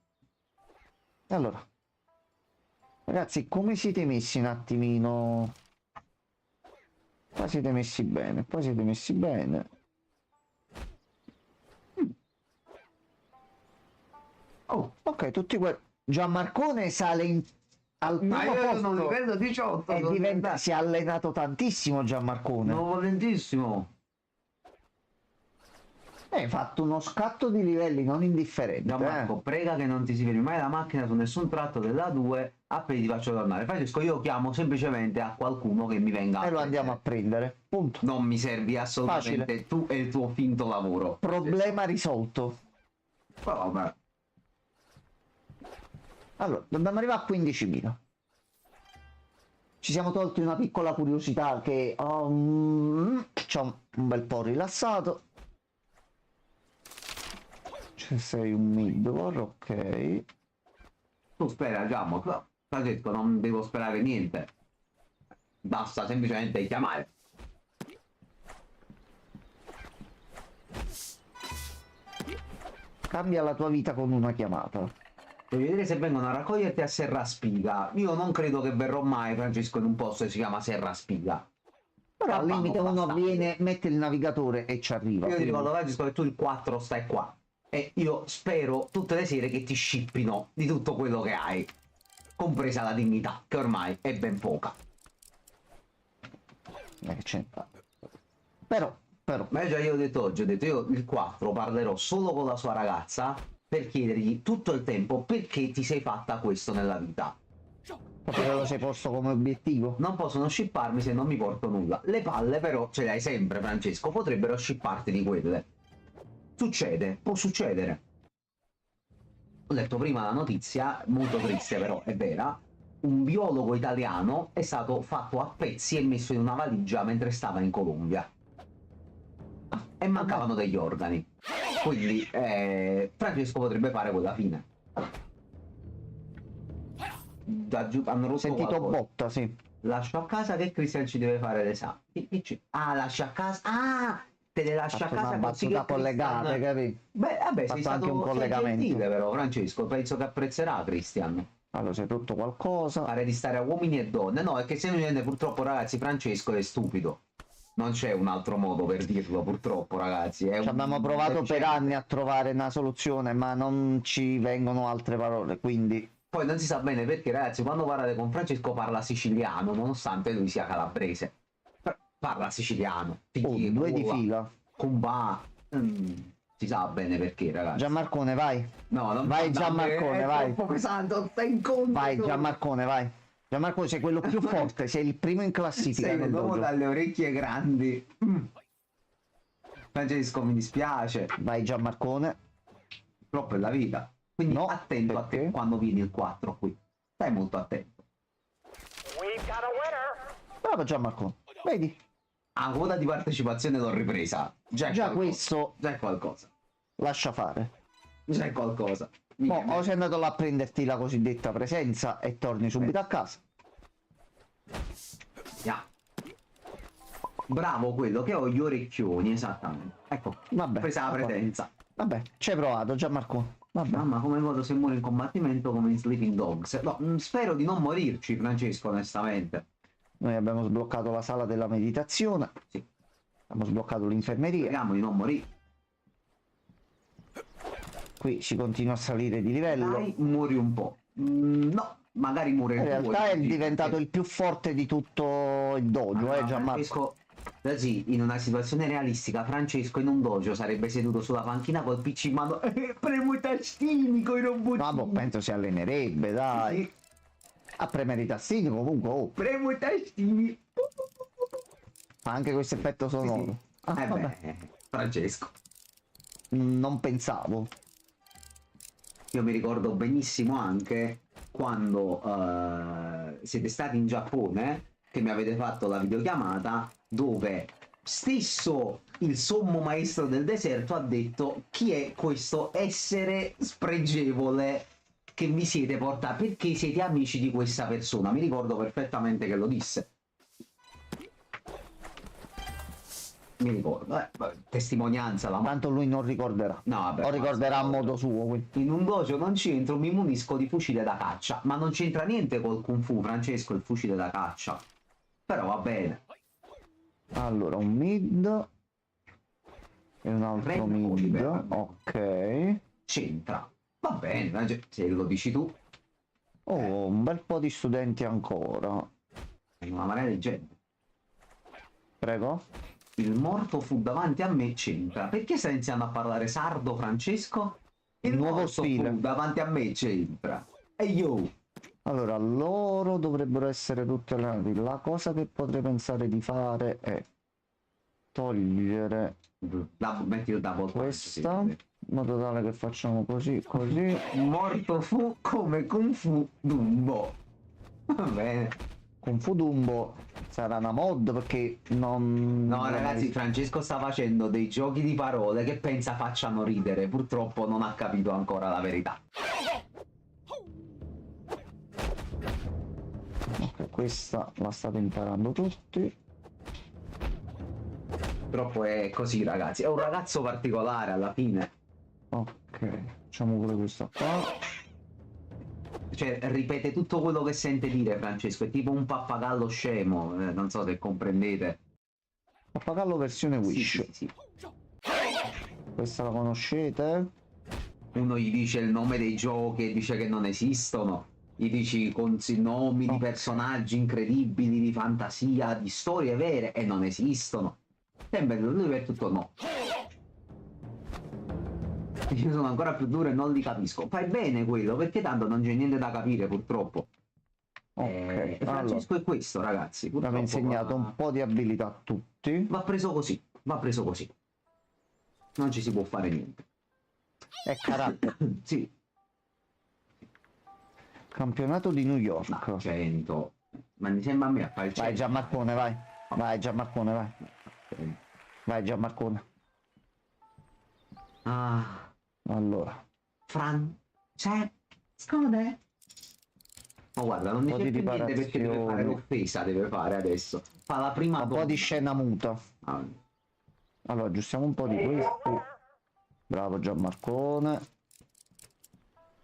Allora, ragazzi, come siete messi un attimino? Qua siete messi bene, qua siete messi bene. Oh, ok, tutti quelli. Gianmarcone sale in al Ma primo io sono posto livello 18. si è allenato tantissimo Gianmarcone. No, volentissimo. Hai fatto uno scatto di livelli non indifferente. Gianmarco, prega che non ti si fermi mai la macchina su nessun tratto della 2 appena ti faccio tornare. Francesco, io chiamo semplicemente a qualcuno che mi venga a E lo andiamo a prendere. Punto. Non mi servi assolutamente Facile. tu e il tuo finto lavoro. Problema risolto. Però, vabbè. Allora, dobbiamo arrivare a 15.000. Ci siamo tolti una piccola curiosità che ci ha un bel po' rilassato. Ci sei un mid-war, ok. Tu spera, Gianmarco. Francesco, non devo sperare niente. Basta semplicemente chiamare. Cambia la tua vita con una chiamata. Devi vedere se vengono a raccoglierti a Serraspiga. Io non credo che verrò mai, Francesco, in un posto che si chiama Serraspiga. Però al limite uno basta. viene, mette il navigatore e ci arriva. Io ti quindi- ricordo, Francesco, che tu il 4 stai qua. E io spero tutte le sere che ti scippino di tutto quello che hai. Compresa la dignità, che ormai è ben poca. Che c'è? Però, Ma già io ho detto oggi, ho detto io il 4 parlerò solo con la sua ragazza per chiedergli tutto il tempo perché ti sei fatta questo nella vita. proprio te lo sei posto come obiettivo. Non possono shipparmi se non mi porto nulla. Le palle però ce le hai sempre, Francesco, potrebbero shipparti di quelle. Succede, può succedere. Ho letto prima la notizia, molto triste però, è vera. Un biologo italiano è stato fatto a pezzi e messo in una valigia mentre stava in Colombia. E mancavano degli organi. Quindi Francesco potrebbe fare quella fine. Hanno rotto Sentito qualcosa. botta, sì. Lascio a casa che Christian ci deve fare l'esame. Ah, lascia a casa. Ah, te le lascia a Fatto una casa così che battuta collegata, Christian... capi? Beh, vabbè, Fatto sei anche stato un collegamento. gentile però, Francesco. Penso che apprezzerà Christian. Allora, sei rotto qualcosa. Pare di stare a uomini e donne. No, è che semplicemente purtroppo, ragazzi, Francesco è stupido. Non c'è un altro modo per dirlo, purtroppo, ragazzi. Ci abbiamo provato per anni a trovare una soluzione, ma non ci vengono altre parole, quindi... Poi non si sa bene perché, ragazzi, quando parlate con Francesco parla siciliano, nonostante lui sia calabrese. Parla siciliano. Oh, due di fila. Comba. Si sa bene perché, ragazzi. Gianmarcone, vai. No, non Vai, Gianmarcone, è vai. troppo pesante, stai in conto. Vai, Gianmarcone, vai. Gianmarcone, sei quello più forte, sei il primo in classifica Sei nel un uomo dojo. dalle orecchie grandi. Francesco, mi dispiace. Vai, Gianmarcone. Troppo è la vita. Quindi No, attento a te perché? quando vieni il 4 qui. Stai molto attento. Bravo Gianmarcone. Vedi? La quota di partecipazione l'ho ripresa. Già, è Già qualcosa. questo Già è qualcosa. lascia fare. Già è qualcosa. O sei andato là a prenderti la cosiddetta presenza e torni subito a casa. Yeah. Bravo quello che ho gli orecchioni, esattamente. Ecco, Vabbè, presa la vabbè. presenza. Vabbè, ci hai provato Gianmarcone. Vabbè. Mamma, come godo se muore in combattimento come in Sleeping Dogs. No, spero di non morirci, Francesco, onestamente. Noi abbiamo sbloccato la sala della meditazione. Sì, Abbiamo sbloccato l'infermeria. speriamo di non morire. Qui si continua a salire di livello. Dai, muori un po'. No, magari muore In il tuo, realtà è dici, diventato perché- il più forte di tutto il dojo, Allora, Gianmarco. Francesco, sì, in una situazione realistica, Francesco in un dojo sarebbe seduto sulla panchina col PC in mano. Premo i tastini con i robottini. No, boh, penso si allenerebbe, dai. Sì, A premere i tastini comunque, oh. premo i tastini. Fa anche questo effetto sonoro. Ah, vabbè. Beh, Francesco. Non pensavo. Io mi ricordo benissimo anche quando siete stati in Giappone, che mi avete fatto la videochiamata, dove stesso il sommo maestro del deserto ha detto: chi è questo essere spregevole che vi siete portati? Perché siete amici di questa persona? Mi ricordo perfettamente che lo disse. Mi ricordo, testimonianza la Tanto lui non ricorderà. No, vabbè, O ricorderà a basta. modo suo. Quindi. In un dojo non c'entro, mi munisco di fucile da caccia. Ma non c'entra niente col Kung Fu, Francesco, il fucile da caccia. Però va bene. Allora, un mid. E un altro Red mid. Oliver. Ok. C'entra. Va bene, se lo dici tu. Oh, un bel po' di studenti ancora. Una marea di gente. Prego. Il morto fu davanti a me, c'entra. Perché stai iniziando a parlare sardo, Francesco? Il Nuovo morto stile. fu davanti a me, c'entra. E io. Allora, loro dovrebbero essere tutti allenati. La cosa che potrei pensare di fare è togliere Metti il double punch, questa, sì. in modo tale che facciamo così, così. Morto fu come Kung Fu Dumbo. Va bene. Con Fudumbo sarà una mod perché non... No, ragazzi, Francesco sta facendo dei giochi di parole che pensa facciano ridere. Purtroppo non ha capito ancora la verità. Ok, questa la state imparando tutti. Purtroppo è così, ragazzi. È un ragazzo particolare alla fine. Ok, facciamo pure questa qua. Cioè, ripete tutto quello che sente dire, Francesco. È tipo un pappagallo scemo. Non so se comprendete. Pappagallo versione Sì, Wish. sì, sì. Questa la conoscete? Uno gli dice il nome dei giochi e dice che non esistono. Gli dici con nomi di Ok. personaggi incredibili, di fantasia, di storie vere e non esistono. Sembra lui per tutto no. Io sono ancora più duro e non li capisco. Fai bene quello, perché tanto non c'è niente da capire purtroppo. Ok, allora, Francesco è questo, ragazzi. abbiamo Purtroppo insegnato un po' di abilità a tutti. va preso così, va preso così. Non ci si può fare niente. È carattere. Sì, Campionato di New ma York. 100. Ma mi sembra a me a fare il Vai 100. Gianmarcone, vai. Vai Gianmarcone, vai. Vai Gianmarcone. Ah, Allora, Francescone. Ma guarda, non Un ne po' c'è di più niente perché deve fare riparazioni. l'offesa, deve fare adesso. Fa la prima un po' donna. di scena muta. Ah, Allora, aggiustiamo un po' di questo. Bravo Gianmarcone.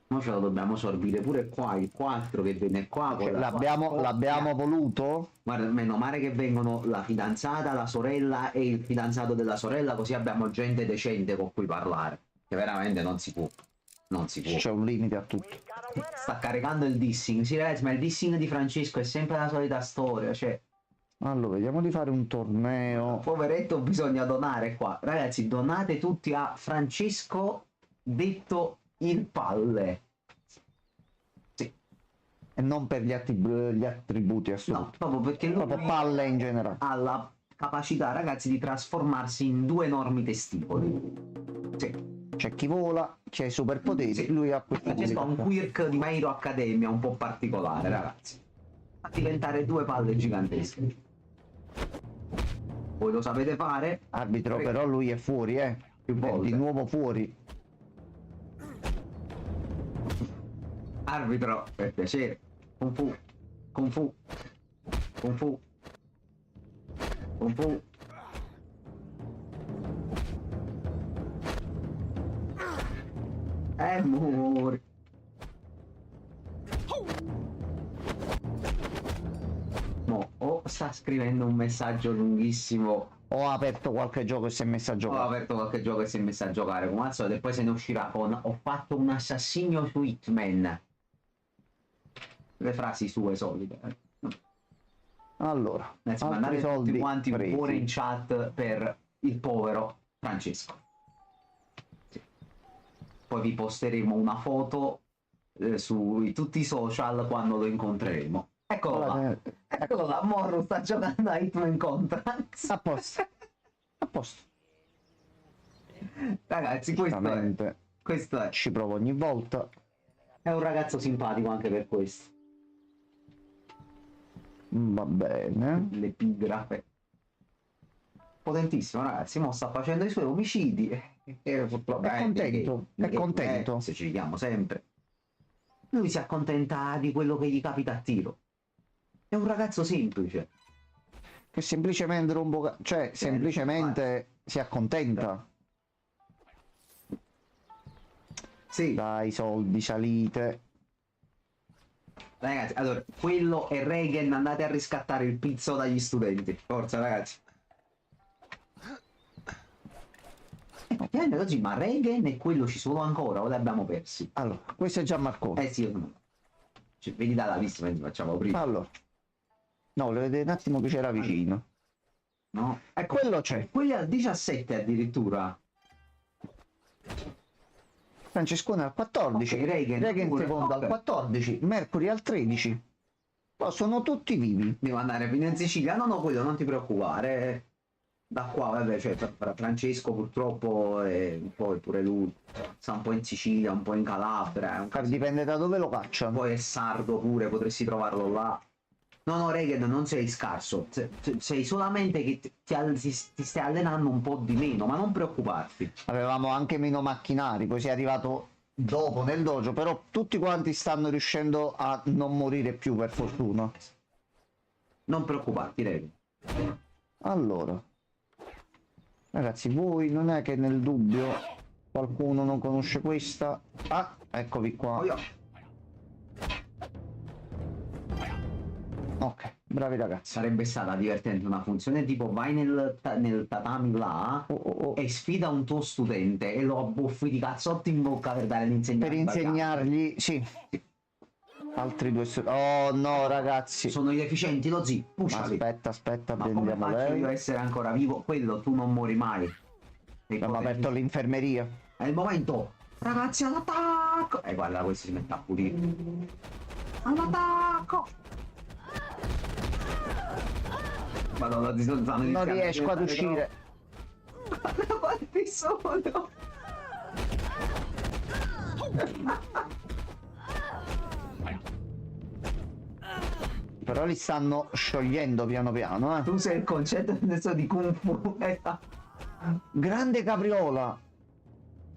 noi ce lo dobbiamo sorbire pure qua, il 4 che viene qua. Cioè, con la sua l'abbiamo coppia. voluto? Guarda, meno male che vengono la fidanzata, la sorella e il fidanzato della sorella, così abbiamo gente decente con cui parlare. Che veramente non si può. Non si può. C'è un limite a tutto. Sta caricando il dissing. Sì, ragazzi, ma il dissing di Francesco è sempre la solita storia. Cioè, Allora, vediamo di fare un torneo. poveretto, bisogna donare qua. Ragazzi, donate tutti a Francesco, detto il palle. Sì. E non per gli attributi No, assoluti. proprio perché lui Proprio palle in generale. ha la capacità, ragazzi, di trasformarsi in due enormi testicoli. Sì. C'è chi vola, c'è i superpoteri, Sì. lui ha questa Francesco ha un abilità. quirk di My Hero Academia un po' particolare, ragazzi. Fa diventare due palle gigantesche. Voi lo sapete fare? Arbitro, Prego. però lui è fuori, Più È volte. di nuovo fuori. Arbitro, per piacere. Kung Fu. Kung Fu. Kung Fu. Kung Fu. Muri. Mo, o sta scrivendo un messaggio lunghissimo. Ho aperto qualche gioco e si è messo a Ho giocare. aperto qualche gioco e si è messo a giocare come al solito e poi se ne uscirà con ho fatto un assassinio su Hitman. Le frasi sue solite. Allora, Adesso altri mandate tutti soldi quanti un presi. cuore in chat per il povero Francesco. Sì. Poi vi posteremo una foto su tutti i social quando lo incontreremo. Eccolo là. Allora, Eccolo là, Morro sta giocando a Hitman Contracts. a posto. A posto. Ragazzi, Giustamente. questo Ci provo ogni volta. è un ragazzo simpatico anche per questo. Va bene. L'epigrafe. Potentissimo, ragazzi. Mo sta facendo i suoi omicidi. E purtroppo È contento, è contento. Se ci vediamo sempre. Lui si accontenta di quello che gli capita a tiro. È un ragazzo semplice. Che semplicemente rompo... Cioè, semplicemente si accontenta. Sì, Dai, soldi, salite. ragazzi, allora, quello è Reagan, andate a riscattare il pizzo dagli studenti. Forza, ragazzi. Effettivamente così, ma Reagan e quello ci sono ancora o li abbiamo persi? Allora, questo è Gianmarcone. Eh sì, io sono. Cioè, vedi dalla vista, mentre facciamo prima. Allora. No, volevo vedere un attimo che c'era vicino. No? E quello c'è. Quelli al 17 addirittura. Francescone al 14. Ok, Reagan pure, secondo ok. al 14. Mercury al 13. Poi sono tutti vivi. Devo andare fino in Sicilia. No, no, quello non ti preoccupare. Da qua, vabbè, cioè, Francesco purtroppo poi pure lui sta un po' in Sicilia, un po' in Calabria, è un casino. Dipende da dove lo cacciano. Poi è sardo pure, potresti trovarlo là. No, no, Regan, non sei scarso, sei solamente che ti stai allenando un po' di meno, ma non preoccuparti. Avevamo anche meno macchinari, poi sei arrivato dopo nel dojo, però tutti quanti stanno riuscendo a non morire più, per fortuna. Non preoccuparti, Regan. Allora, ragazzi, voi non è che nel dubbio qualcuno non conosce questa? Ah, eccovi qua. Oh, io. Ok, bravi ragazzi. Sarebbe stata divertente una funzione tipo vai nel tatami là Oh, oh, oh. e sfida un tuo studente e lo abbuffi di cazzotti in bocca per dare l'insegnamento. Per insegnargli, sì. Altri due oh no, ragazzi. Sono gli efficienti, lo zi, pushali. Aspetta, Ma come prendiamo faccio io a lei. essere ancora vivo? Quello tu non muori mai. Abbiamo aperto l'infermeria. È il momento. Ragazzi, all'attacco. E guarda, questo si mette a pulire. All'attacco. Madonna, ti stanno Non iniziando a riesco ad diventare uscire. troppo. Quanti sono? Però li stanno sciogliendo piano piano, eh. Tu sei il concetto adesso di Kung Fu. Grande capriola.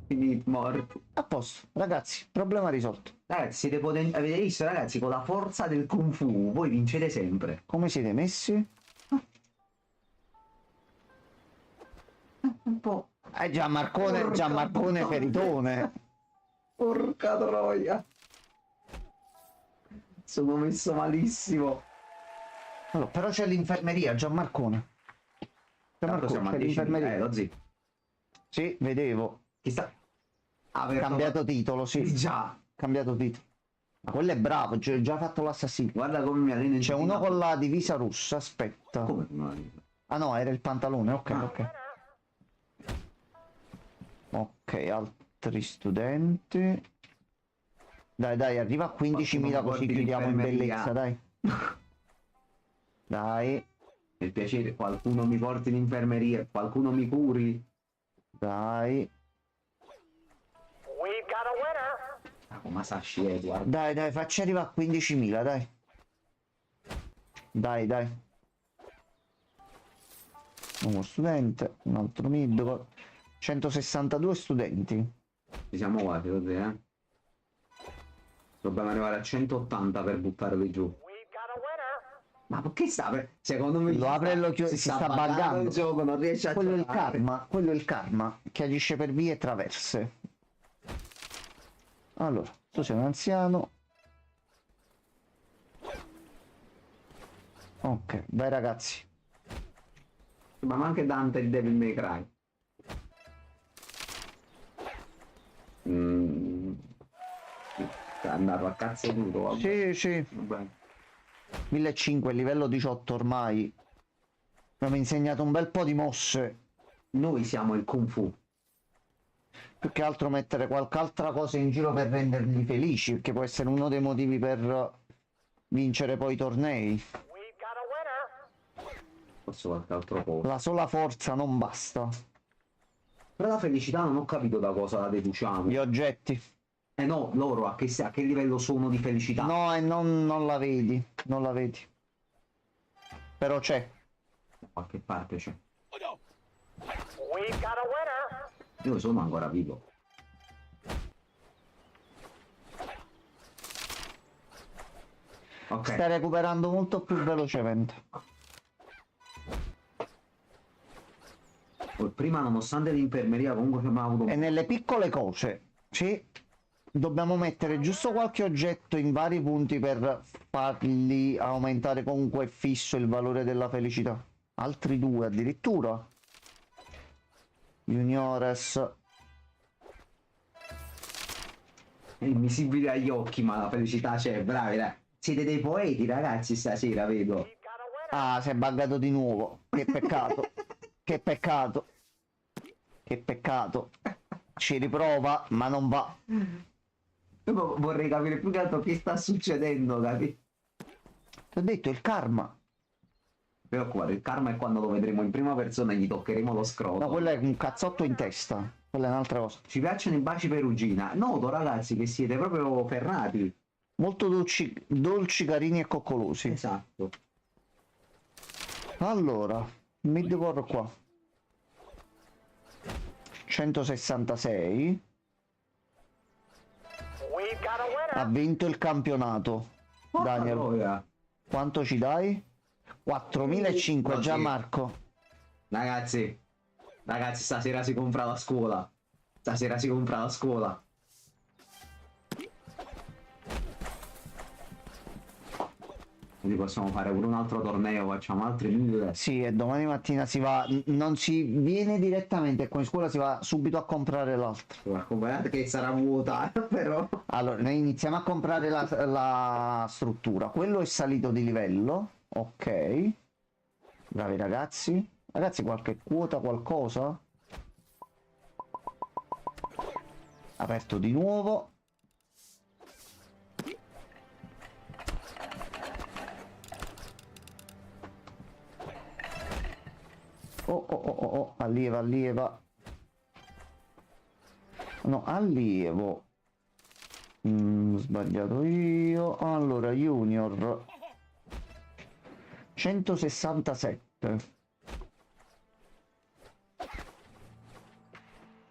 Finiti, morti. A posto, ragazzi, problema risolto. Ragazzi, siete potenti. Avete visto, ragazzi, con la forza del Kung Fu voi vincete sempre. Come siete messi? Un po'. Gianmarcone feritone. Porca troia. Sono messo malissimo. Allora, però c'è l'infermeria, Gianmarcone. Tanto siamo a c'è 10 l'infermeria. lo zi. Sì, vedevo. Chi sta? Ha Cambiato titolo, sì. Già. Cambiato titolo. Ma quello è bravo, già fatto l'assassino. Guarda come mi alleno in C'è uno giochinato. con la divisa rossa, aspetta. Come no? Ah no, era il pantalone, ok, Ah. ok. Ok, altri studenti. Dai, arriva a 15.000 così chiudiamo in bellezza, dai. Dai, Per piacere, qualcuno mi porti in infermeria, qualcuno mi curi. dai. Ah, Masashi, guarda. Dai, facci arrivare a 15.000, dai. Dai. Uno studente, un altro mid. 162 studenti. Ci siamo quasi, lo zi, Dobbiamo arrivare a 180 per buttarli giù. Ma perché sta? Secondo me Lo apre e lo chiude, si sta buggando. il gioco, non riesce a Quello è il giocare. karma, quello è il karma che agisce per vie traverse. Allora, tu sei un anziano. Ok, vai ragazzi. Ma anche Dante il Devil May Cry. È andato a cazzo duro, vabbè. Sì, Vabbè. 1500, livello 18 ormai. Abbiamo insegnato un bel po' di mosse. Noi siamo il Kung Fu. Più che altro mettere qualche altra cosa in giro per renderli felici, perché può essere uno dei motivi per vincere poi i tornei. Forse qualche altro po'. La sola forza non basta. Però la felicità non ho capito da cosa la deduciamo. Gli oggetti. Eh no, loro a che livello sono di felicità? No, e non la vedi, non la vedi. Però c'è. Da qualche parte c'è. Io sono ancora vivo. Ok. Stai recuperando molto più velocemente. Prima, nonostante l'infermeria, comunque abbiamo avuto. E nelle piccole cose, sì, dobbiamo mettere giusto qualche oggetto in vari punti per fargli aumentare comunque fisso il valore della felicità. Altri due addirittura. Juniores. invisibile agli occhi, ma la felicità c'è, bravi, dai. Siete dei poeti, ragazzi, stasera, vedo. Ah, si è buggato di nuovo. Che peccato. Che peccato. Che peccato. Ci riprova, ma non va. Io vorrei capire più che altro che sta succedendo, capi? Ti ho detto, il karma. Preoccupare, il karma è quando lo vedremo in prima persona e gli toccheremo lo No, scroto. quello è un cazzotto in testa. Quella è un'altra cosa. Ci piacciono i baci perugina. Noto, ragazzi, che siete proprio ferrati. Molto dolci, dolci, carini e coccolosi. Esatto. Allora, midcore qua. 166. Ha vinto il campionato. Daniel, Allora, quanto ci dai? 4.500, No, sì. Gianmarco. ragazzi, stasera si compra la scuola. Stasera si compra la scuola. Quindi possiamo fare pure un altro torneo, facciamo altri 1000. Sì, e domani mattina si va, non si viene direttamente qua in scuola, si va subito a comprare l'altro. Guardate che sarà vuota, però. Allora, noi iniziamo a comprare la struttura. Quello è salito di livello. Ok. Bravi ragazzi. Ragazzi, qualche quota, qualcosa? Aperto di nuovo. Oh, allieva, allieva. No, allievo. Sbagliato io. Allora, junior 167.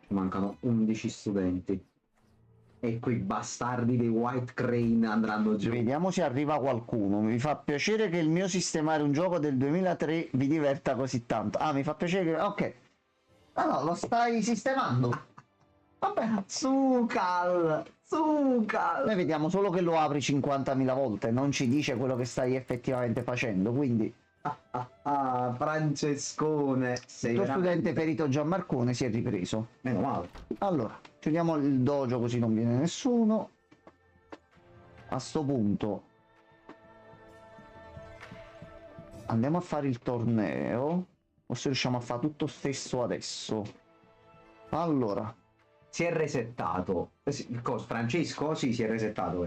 Mancano 11 studenti. E quei bastardi dei White Crane andranno giù. Vediamo se arriva qualcuno. Mi fa piacere che il mio sistemare un gioco del 2003 vi diverta così tanto. Ah, mi fa piacere che... Ok. Ah no, lo stai sistemando. Vabbè. Zucal! Noi vediamo solo che lo apri 50.000 volte. Non ci dice quello che stai effettivamente facendo. Quindi... Francescone. Sei il tuo veramente... studente perito Gianmarcone si è ripreso. Meno male. Allora, chiudiamo il dojo così non viene nessuno. A sto punto andiamo a fare il torneo. O se riusciamo a fare tutto stesso adesso. Allora, Si è resettato. Il coso, Francesco? Sì, si è resettato.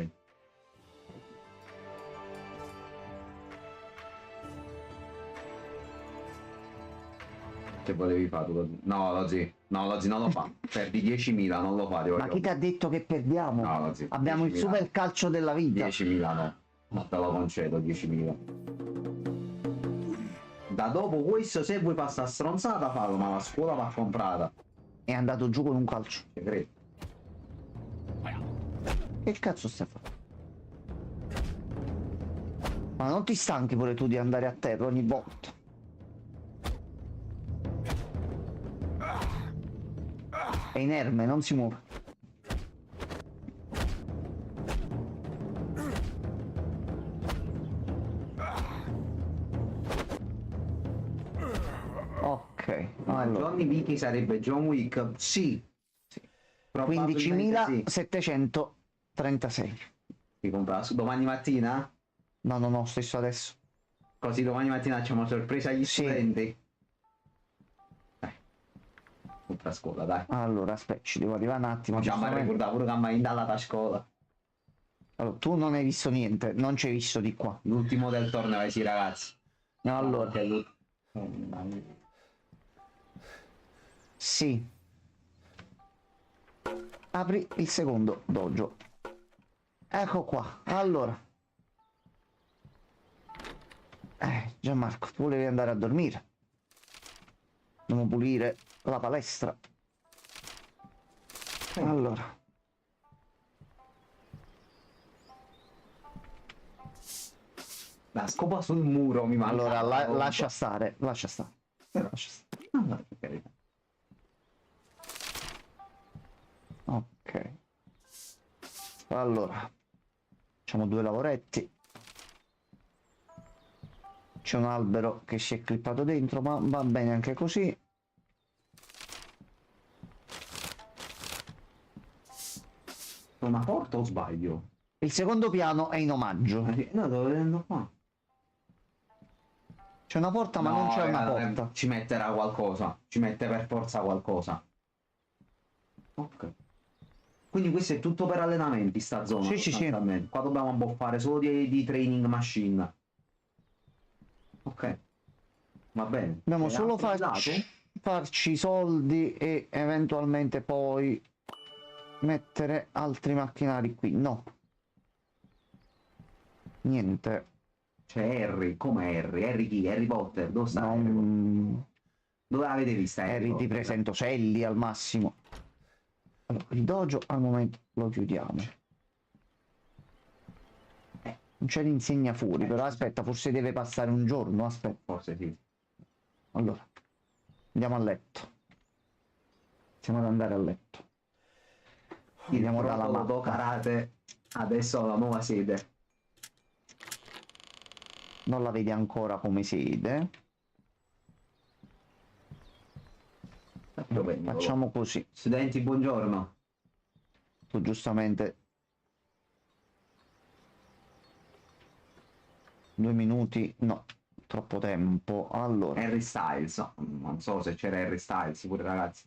Che volevi fare tu? No, Lozzi. No, Lozzi non lo fa. Perdi 10.000, non lo fa. ma chi ti ha detto che perdiamo? No, Lozzi. Abbiamo il 10.000. super calcio della vita. 10.000 no. Non te lo concedo, 10.000. Da dopo questo, se vuoi passare stronzata, fallo, ma la scuola va comprata. È andato giù con un calcio. Ci credo. Che cazzo stai facendo? Ma non ti stanchi pure tu di andare a terra ogni volta? È inerme, non si muove. Ok, allora Johnny Vicky sarebbe John Wick? Sì. Probabilmente sì. 15.736. Ti compra domani mattina? No, stesso adesso. Così domani mattina facciamo sorpresa agli Sì. studenti. Compra a scuola, dai. Allora, aspetta, ci devo arrivare un attimo. Già mi giustamente. ricordato pure che mi hai indallato a scuola. Allora, tu non hai visto niente, non ci hai visto di qua. L'ultimo del torneo, sì ragazzi. Allora, Che sì. Apri il secondo dojo. Ecco qua. Allora. Gianmarco, tu volevi andare a dormire. Dobbiamo pulire la palestra. Allora. La scopa sul muro mi manca. Allora, lascia stare, lascia stare. Lascia stare. Ah, per carità. Ok. Allora. Facciamo 2 lavoretti. C'è un albero che si è clippato dentro, ma va bene anche così. Ma porca porta o sbaglio? Il secondo piano è in omaggio. No, devo vedendo qua. C'è una porta ma non c'è una porta. Ci metterà qualcosa. Ci mette per forza qualcosa. Ok. Quindi questo è tutto per allenamenti, sta zona. Sì, sì, sì. sostanzialmente. Qua dobbiamo abboffare solo di training machine. Ok. Va bene. Dobbiamo E solo altro lato? farci i soldi e eventualmente poi mettere altri macchinari qui. No. Niente. C'è Harry. Come Harry? Harry chi? Harry Potter? Dove sta Harry Potter? Non... Dove l'avete vista Harry Harry ti Potter? presento Sally al massimo. Allora, il dojo al momento lo chiudiamo. Non c'è l'insegna fuori, però aspetta, forse deve passare un giorno, aspetta. Forse sì. Allora, andiamo a letto. Iniziamo ad andare a letto. Il Andiamo dalla Proto mappa. Karate adesso ha la nuova sede. Non la vedi ancora come sede. Facciamo così. Studenti, buongiorno. Tu giustamente 2 minuti, no, troppo tempo. Allora, Harry Styles, no, non so se c'era Harry Styles pure ragazzi.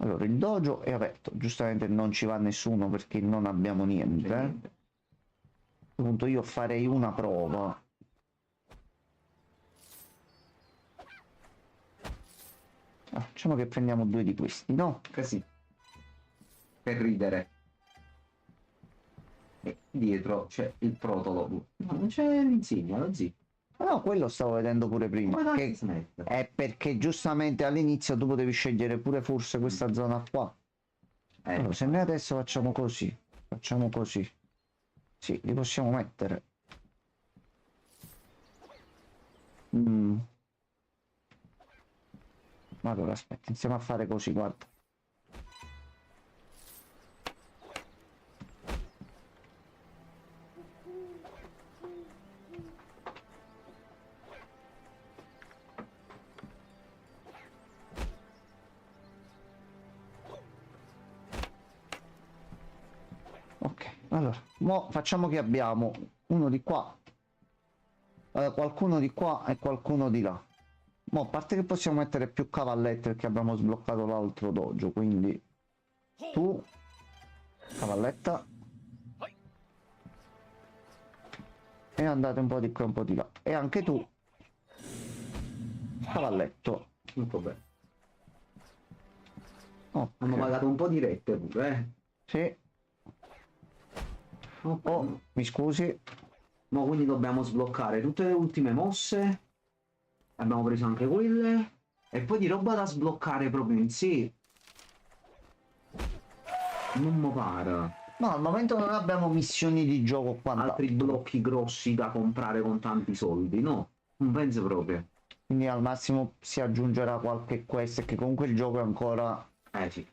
allora il dojo è aperto, giustamente non ci va nessuno perché non abbiamo C'è niente. niente. Appunto io farei una prova. Diciamo che prendiamo 2 di questi, no? Così. Per ridere. E dietro c'è il protologo. No, non c'è l'insegna, lo zio. No, quello stavo vedendo pure prima. Come Che si mette? è perché giustamente all'inizio tu potevi scegliere pure forse questa zona qua. Allora, se noi adesso facciamo così, sì, li possiamo mettere. Allora, aspetta, iniziamo a fare così, guarda. Ok, allora, mo facciamo che abbiamo uno di qua, qualcuno di qua e qualcuno di là. Mo, a parte che possiamo mettere più cavallette perché abbiamo sbloccato l'altro dojo, quindi tu, cavalletta, e andate un po' di qua e un po' di là. E anche tu, cavalletto. Tutto bene. Ok, Hanno pagato un po' di rette pure, sì. Ok. Oh, mi scusi. Ma quindi dobbiamo sbloccare tutte le ultime mosse. Abbiamo preso anche quelle. E poi di roba da sbloccare proprio in sé. Non mi pare. No, al momento non abbiamo missioni di gioco o quant'altro. Altri blocchi grossi da comprare con tanti soldi, no? Non penso proprio. Quindi al massimo si aggiungerà qualche quest, che comunque il gioco è ancora Sì.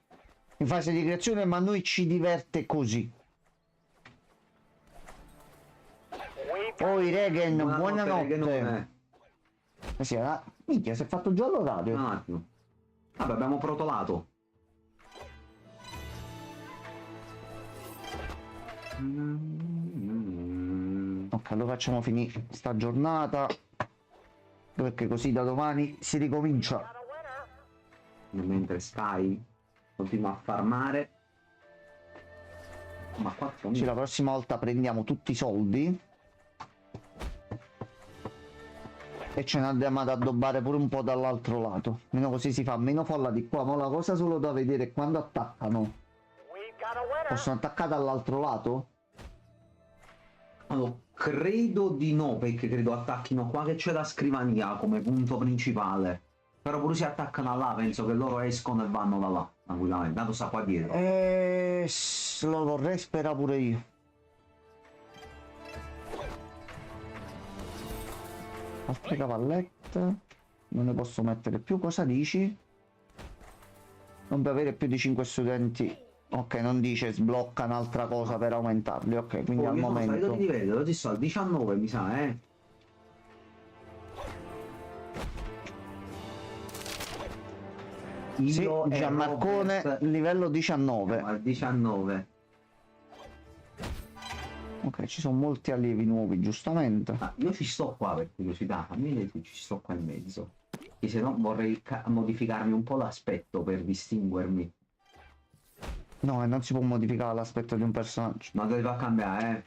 in fase di creazione, ma a noi ci diverte così. Poi Regen, buonanotte. Regan. Sì, minchia, si è fatto già l'orario. Un attimo. Vabbè, abbiamo protolato. Ok, allora facciamo finire sta giornata, perché così da domani si ricomincia. Mentre Sky continua a farmare. Ma 4.000. Sì, la prossima volta prendiamo tutti i soldi e ce ne andiamo ad addobbare pure un po' dall'altro lato, meno così si fa meno folla di qua. Ma la cosa solo da vedere è quando attaccano. Possono attaccare dall'altro lato? Allora, credo di no, perché credo attacchino qua che c'è la scrivania come punto principale. Però pure se attaccano là, penso che loro escono e vanno da là, tranquillamente. Tanto sta qua dietro. Lo vorrei sperare pure io. Altre cavallette. Non ne posso mettere più. Cosa dici? Non puoi avere più di 5 studenti. Ok, non dice sblocca un'altra cosa per aumentarli. Ok, quindi al io sono salito momento di livello, lo so, al 19 mi sa, Sì, io e Gianmarcone, Robert livello 19. al 19. Ok, ci sono molti allievi nuovi, giustamente. Ah, io ci sto qua per curiosità, fammi vedere se ci sto qua in mezzo. Che se no vorrei modificarmi un po' l'aspetto per distinguermi. No, e non si può modificare l'aspetto di un personaggio. Ma dove va a cambiare,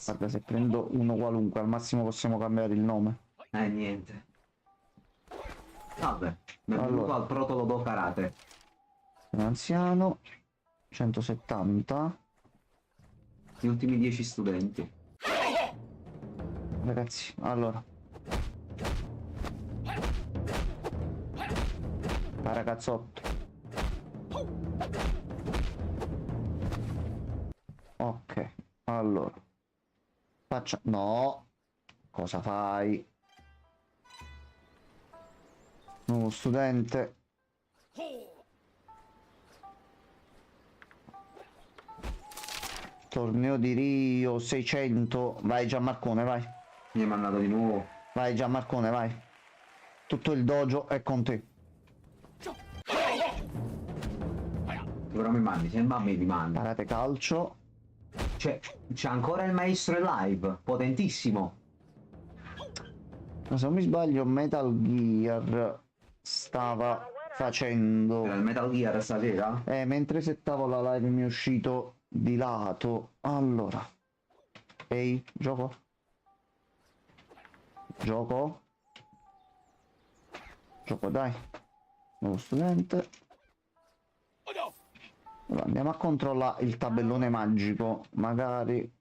Guarda, se prendo uno qualunque, al massimo possiamo cambiare il nome. Niente. Vabbè, mi è Allora. venuto al protolodo karate. Un anziano, 170. Gli ultimi 10 studenti. Ragazzi, allora. Ragazzotto. Ok, allora. Faccia... No. Cosa fai? Nuovo studente. Torneo di Rio 600. Vai Gianmarcone, vai. Mi hai mandato di nuovo. Vai Gianmarcone, vai. Tutto il dojo è con te. Però mi mandi, sembra a me mi mandi. Karate calcio. C'è ancora il maestro in live, potentissimo. Ma se non mi sbaglio Metal Gear stava facendo... Era il Metal Gear stasera? mentre settavo la live mi è uscito di lato. Allora. Ehi, gioco? Gioco? Gioco, dai. Nuovo studente. Allora, andiamo a controllare il tabellone magico. Magari...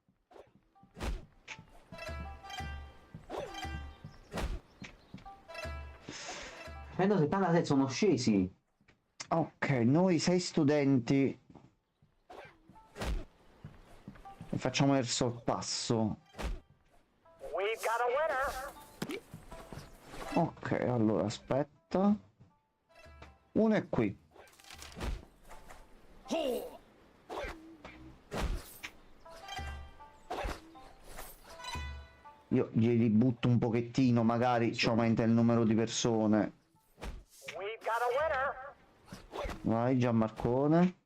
177 sono scesi. Ok, noi 6 studenti e facciamo il sorpasso. Ok, allora aspetta. Uno è qui. Io glieli butto un pochettino, magari ci aumenta il numero di persone. Vai Gianmarcone.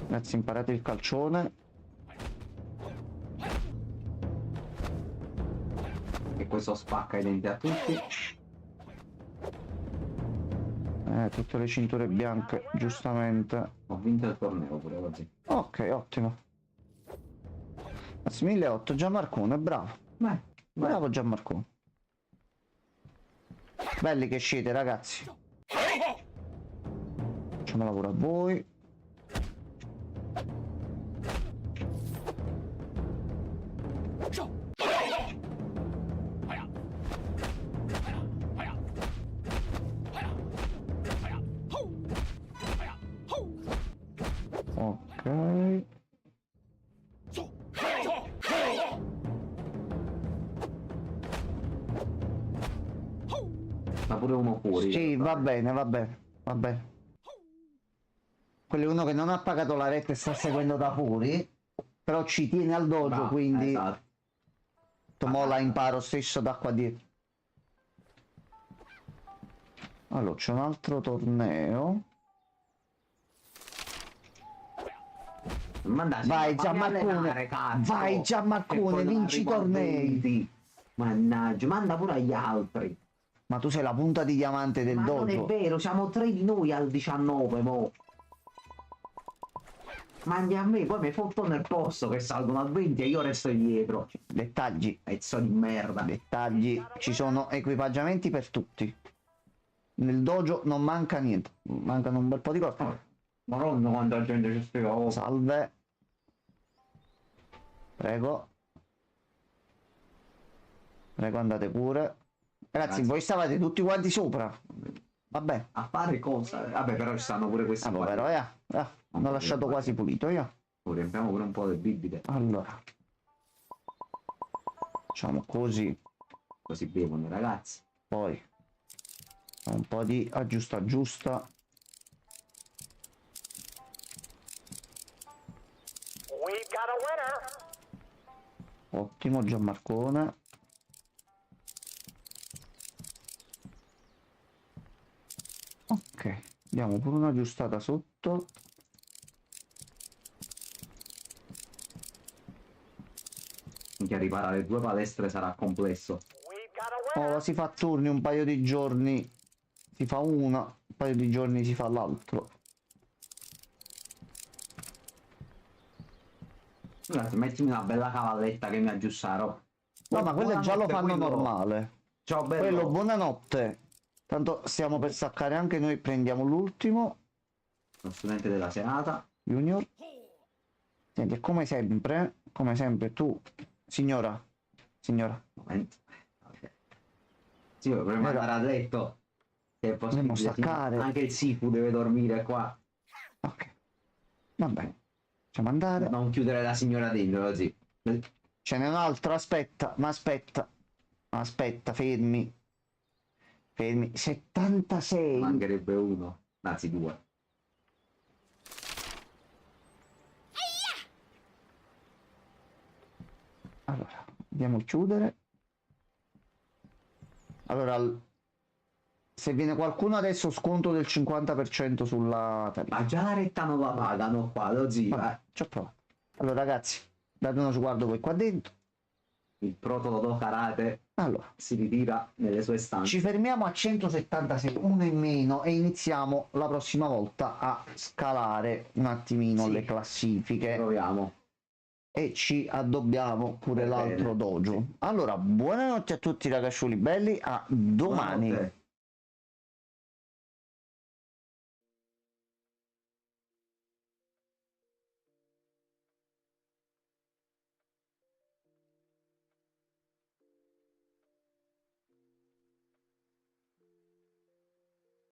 Ragazzi, imparate il calcione. E questo spacca i denti a tutti. Tutte le cinture bianche, giustamente. Ho vinto il torneo pure oggi. Ok, ottimo. Ragazzi, 1008, Gianmarcone, bravo. Vai, vai. Bravo Gianmarcone. Belli che siete, ragazzi. Facciamo lavoro a voi. Ok. Ma pure uno fuori. Sì, va bene, va bene, va bene. Quello è uno che non ha pagato la retta e sta seguendo da fuori, però ci tiene al dojo, Bravo, quindi esatto. mo la imparo stesso da qua dietro. Allora, c'è un altro torneo. Vai Gianmarcone, vai Gianmarcone, vinci i tornei. Mannaggia, manda pure agli altri. Ma tu sei la punta di diamante del Ma non dojo. è vero, siamo 3 di noi al 19, mo. Mandi a me, poi mi fotto nel posto che salgono a 20 e io resto dietro. Dettagli, Pezzo di merda. dettagli. Ci sono equipaggiamenti per tutti. Nel dojo non manca niente. Mancano un bel po' di cose. Madonna quanta gente ci spiega. Salve. Prego. Prego, andate pure. Ragazzi, Grazie. voi stavate tutti quanti sopra. Vabbè. A fare cosa? Vabbè, però ci stanno pure questi qua. Però, l'ho lasciato quasi pulito, Riempiamo pure un po' del bibite. Allora. Facciamo così. Così bevono i ragazzi. Poi. Un po' di aggiusta aggiusta. Ottimo Gianmarcone. Diamo pure una giustata sotto. Minchia, riparare 2 palestre sarà complesso. Oh, si fa a turni, un paio di giorni si fa una, un paio di giorni si fa l'altro. Guarda, mettimi una bella cavalletta che mi aggiustarono. No, ma quello già lo fanno normale. Ciao bello. Quello, buonanotte. Tanto stiamo per staccare anche noi, prendiamo l'ultimo. Lo studente della serata. Junior. Senti, e come sempre tu, signora, Momento. Ok. Sì, dovremmo Era- andare a letto. Se è Dovremmo possibile. staccare. Anche il Sifu deve dormire qua. ok, vabbè, facciamo andare. Non chiudere la signora dentro così. Ce n'è un altro, aspetta, fermi, 76. Mancherebbe uno, anzi 2. Allora, andiamo a chiudere. Allora, se viene qualcuno adesso sconto del 50% sulla tariffa. Ma già la retta non la pagano qua, lo zio. Vabbè, ci ho provato. Allora ragazzi, date uno sguardo voi qua dentro. Il proto karate Allora, si ritira nelle sue stanze. ci fermiamo a 176, uno in meno, e iniziamo la prossima volta a scalare un attimino Sì. le classifiche Proviamo. e ci addobbiamo pure Va l'altro bene, dojo. sì. Allora, buonanotte a tutti ragazzuoli belli, a domani. Buonanotte.